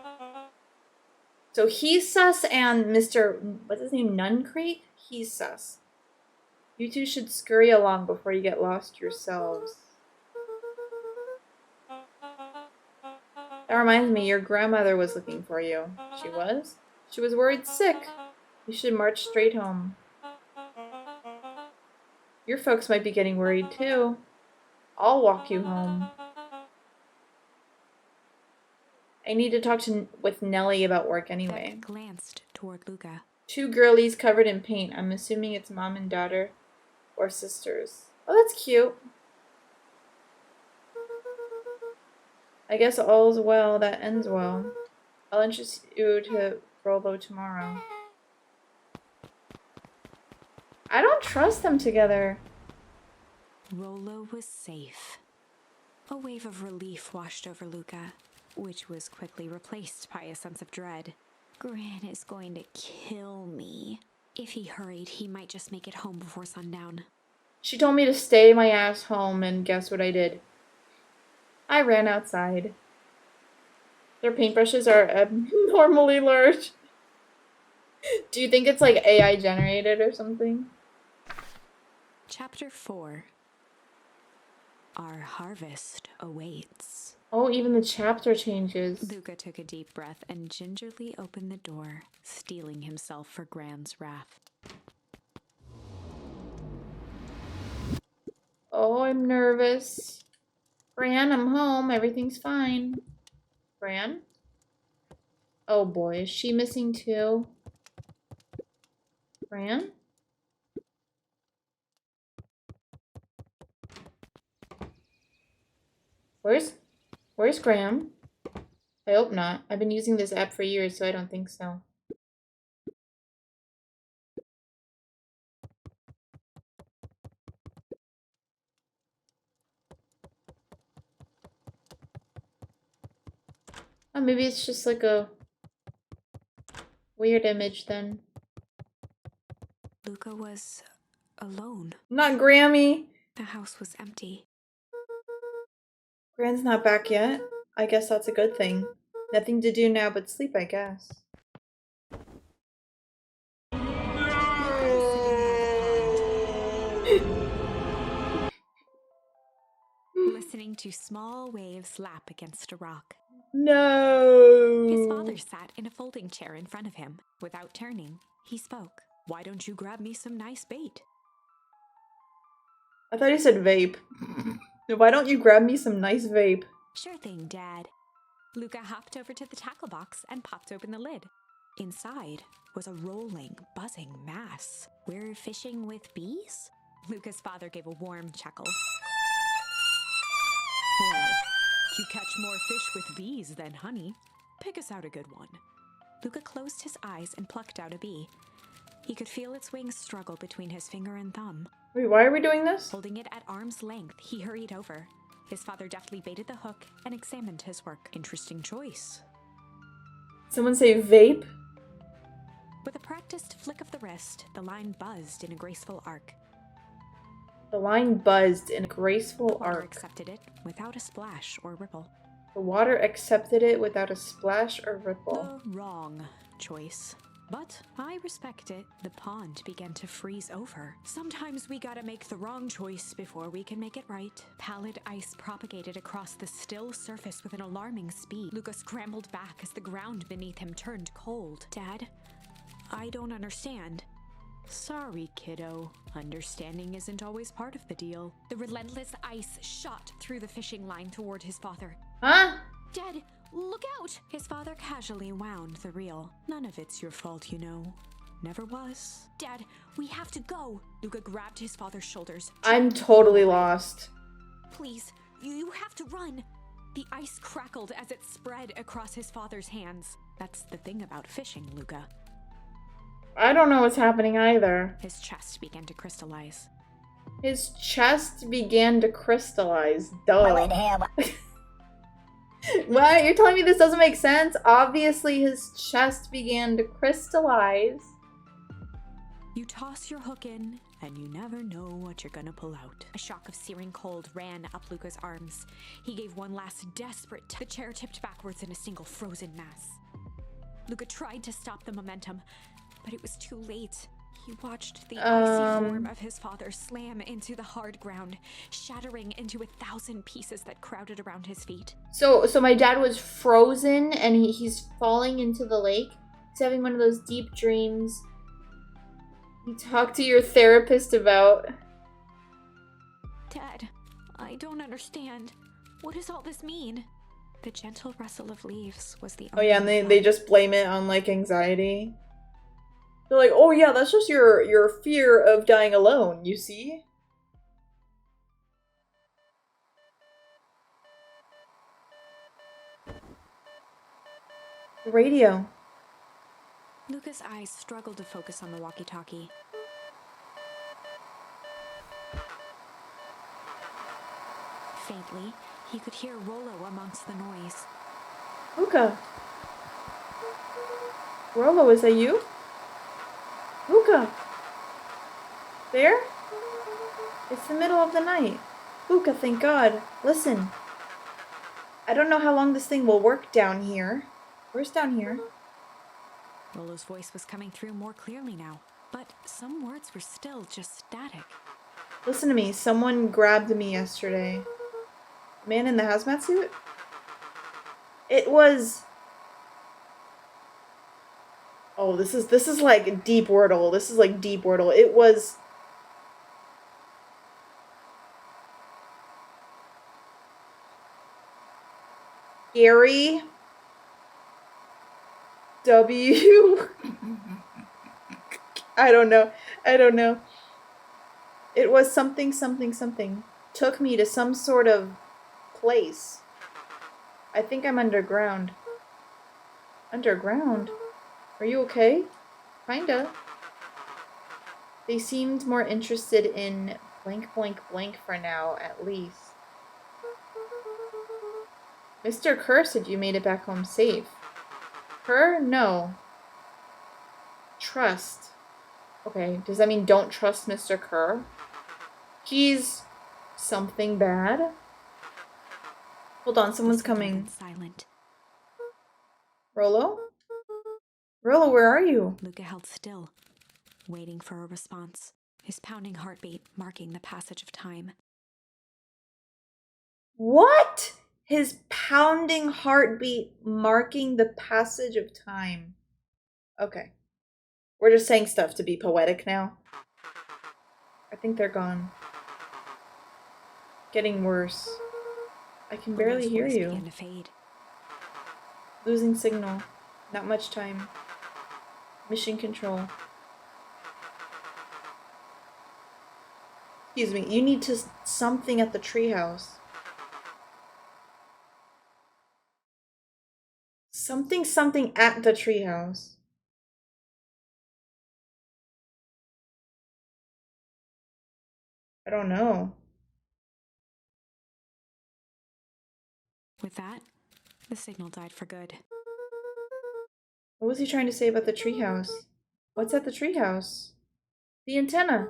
So he's sus and Mr. What's his name? Nuncreek? He's sus. You two should scurry along before you get lost yourselves. That reminds me, your grandmother was looking for you. She was? She was worried sick. You should march straight home. Your folks might be getting worried too. I'll walk you home. I need to talk with Nellie about work anyway. Beck glanced toward Luca. Two girlies covered in paint. I'm assuming it's mom and daughter or sisters. Oh, that's cute. I guess all's well that ends well. I'll introduce you to Rollo tomorrow. I don't trust them together. Rollo was safe. A wave of relief washed over Luca, which was quickly replaced by a sense of dread. Gran is going to kill me. If he hurried, he might just make it home before sundown. She told me to stay my ass home, and guess what I did? I ran outside. Their paintbrushes are abnormally large. Do you think it's like AI generated or something? Chapter 4. Our harvest awaits. Oh, even the chapter changes. Luca took a deep breath and gingerly opened the door, steeling himself for Gran's wrath. Oh, I'm nervous. Gran, I'm home. Everything's fine. Gran? Oh boy, is she missing too? Gran? Where's Graham? I hope not. I've been using this app for years, so I don't think so. Oh, maybe it's just like a weird image then. Luca was alone. Not Grammy! The house was empty. Gran's not back yet. I guess that's a good thing. Nothing to do now but sleep, I guess. Listening to small waves lap against a rock. No! His father sat in a folding chair in front of him. Without turning, he spoke. Why don't you grab me some nice bait? I thought he said vape. Why don't you grab me some nice vape? Sure thing, Dad. Luca hopped over to the tackle box and popped open the lid. Inside was a rolling, buzzing mass. We're fishing with bees? Luca's father gave a warm chuckle. Well, you catch more fish with bees than honey. Pick us out a good one. Luca closed his eyes and plucked out a bee. He could feel its wings struggle between his finger and thumb. Wait, why are we doing this? Holding it at arm's length, he hurried over. His father deftly baited the hook and examined his work. Interesting choice. Someone say vape? With a practiced flick of the wrist, the line buzzed in a graceful arc. The line buzzed in a graceful Water arc. accepted it without a splash or ripple. The water accepted it without a splash or ripple. The wrong choice. But I respect it. The pond began to freeze over. Sometimes we gotta make the wrong choice before we can make it right. Pallid ice propagated across the still surface with an alarming speed. Luca scrambled back as the ground beneath him turned cold. Dad, I don't understand. Sorry, kiddo. Understanding isn't always part of the deal. The relentless ice shot through the fishing line toward his father. Huh? Dad, look out! His father casually wound the reel. None of it's your fault, you know. Never was. Dad, we have to go. Luca grabbed his father's shoulders. I'm totally lost. Please, you have to run. The ice crackled as it spread across his father's hands. That's the thing about fishing, Luca. I don't know what's happening either. His chest began to crystallize. His chest began to crystallize. Duh. What? You're telling me this doesn't make sense? Obviously his chest began to crystallize. You toss your hook in, and you never know what you're gonna pull out. A shock of searing cold ran up Luca's arms. He gave one last desperate tug. The chair tipped backwards in a single frozen mass. Luca tried to stop the momentum, but it was too late. He watched the icy form of his father slam into the hard ground, shattering into 1,000 pieces that crowded around his feet. So my dad was frozen and he's falling into the lake. He's having one of those deep dreams. You talk to your therapist about. Dad, I don't understand. What does all this mean? The gentle rustle of leaves was the Oh yeah, and only they just blame it on like anxiety. They're like, oh yeah, that's just your fear of dying alone, you see? Radio. Luca's eyes struggled to focus on the walkie-talkie. Faintly, he could hear Rollo amongst the noise. Luca. Rollo, is that you? Luca. There? It's the middle of the night. Luca, thank God. Listen. I don't know how long this thing will work down here. Where's down here? Rollo's voice was coming through more clearly now, but some words were still just static. Listen to me. Someone grabbed me yesterday. Man in the hazmat suit? It was... Oh, this is like deep Wordle. This is like deep Wordle. It was... Gary W. I don't know. I don't know. It was something, something, something. Took me to some sort of place. I think I'm underground. Underground? Are you okay? Kinda. They seemed more interested in blank, blank, blank for now, at least. Mr. Kerr said you made it back home safe. Kerr? No. Trust. Okay, does that mean don't trust Mr. Kerr? He's something bad? Hold on, someone's coming. Silent. Rolo? Rolo, where are you? Luca held still, waiting for a response, his pounding heartbeat marking the passage of time. What? His pounding heartbeat marking the passage of time. Okay. We're just saying stuff to be poetic now. I think they're gone. Getting worse. I can barely hear you. Began to fade. Losing signal. Not much time. Mission control. Excuse me, you need to something at the treehouse. Something at the treehouse. I don't know. With that, the signal died for good. What was he trying to say about the treehouse? What's at the treehouse? The antenna.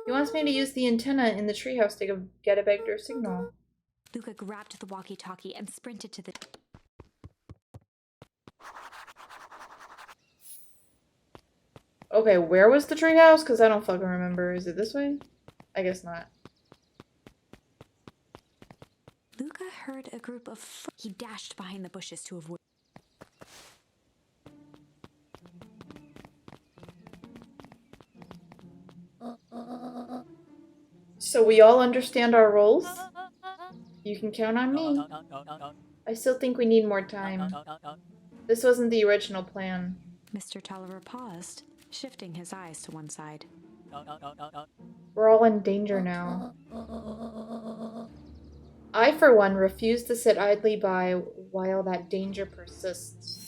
He wants me to use the antenna in the treehouse to get a better signal. Luca grabbed the walkie-talkie and sprinted to the... Okay, where was the treehouse? Because I don't fucking remember. Is it this way? I guess not. Luca heard a group of... He dashed behind the bushes to avoid... So we all understand our roles? You can count on me. I still think we need more time. This wasn't the original plan. Mr. Tolliver paused, shifting his eyes to one side. We're all in danger now. I, for one, refuse to sit idly by while that danger persists.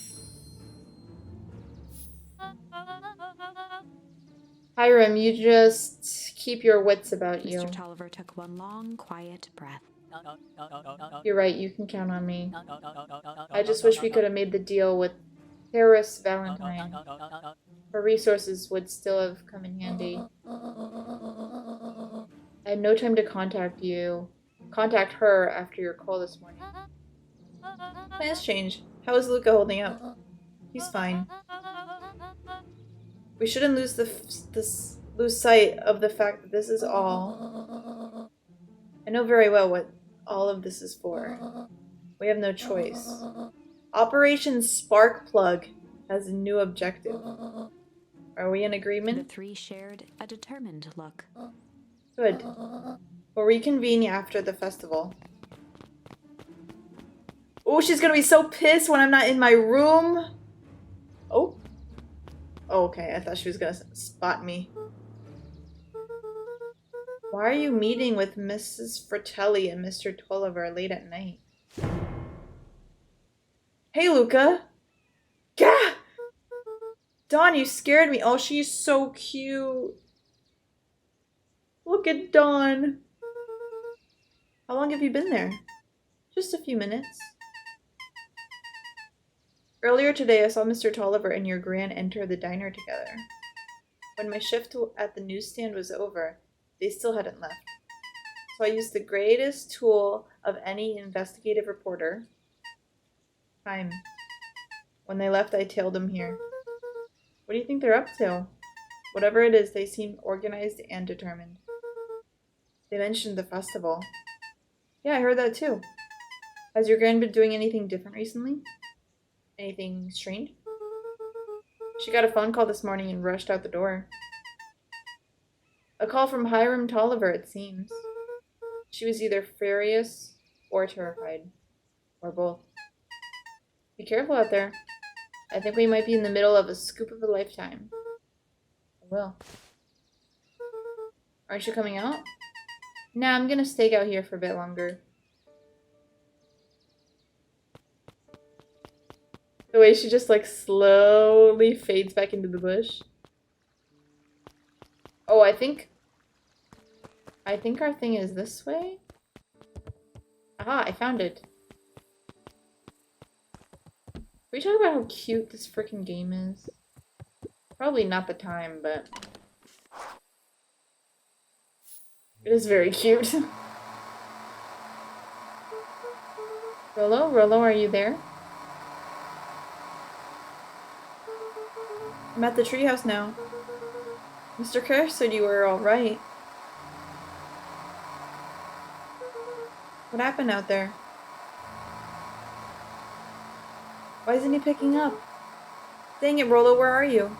Hiram, you just keep your wits about you. Mr. Tolliver took one long, quiet breath. You're right, you can count on me. I just wish we could have made the deal with Terrace Valentine. Her resources would still have come in handy. I had no time to contact her after your call this morning. Plans change. How is Luca holding up? He's fine. We shouldn't lose sight of the fact that this is all. I know very well what all of this is for. We have no choice. Operation Sparkplug has a new objective. Are we in agreement? The three shared a determined look. Good. We'll reconvene after the festival. Oh, she's gonna be so pissed when I'm not in my room. Oh. Oh, okay. I thought she was gonna spot me. Why are you meeting with Mrs. Fratelli and Mr. Tolliver late at night? Hey, Luca. Gah! Dawn, you scared me. Oh, she's so cute. Look at Dawn. How long have you been there? Just a few minutes. Earlier today, I saw Mr. Tolliver and your gran enter the diner together. When my shift at the newsstand was over, they still hadn't left. So I used the greatest tool of any investigative reporter. Time. When they left, I tailed them here. What do you think they're up to? Whatever it is, they seem organized and determined. They mentioned the festival. Yeah, I heard that too. Has your grand been doing anything different recently? Anything strange? She got a phone call this morning and rushed out the door. A call from Hiram Tolliver, it seems. She was either furious or terrified. Or both. Be careful out there. I think we might be in the middle of a scoop of a lifetime. I will. Aren't you coming out? Nah, I'm gonna stake out here for a bit longer. The way she just like slowly fades back into the bush. Oh, I think our thing is this way? Aha, I found it. Can we talk about how cute this freaking game is? Probably not the time, but it is very cute. Rolo, are you there? I'm at the treehouse now. Mr. Kerr said you were alright. What happened out there? Why isn't he picking up? Dang it, Rolo, where are you?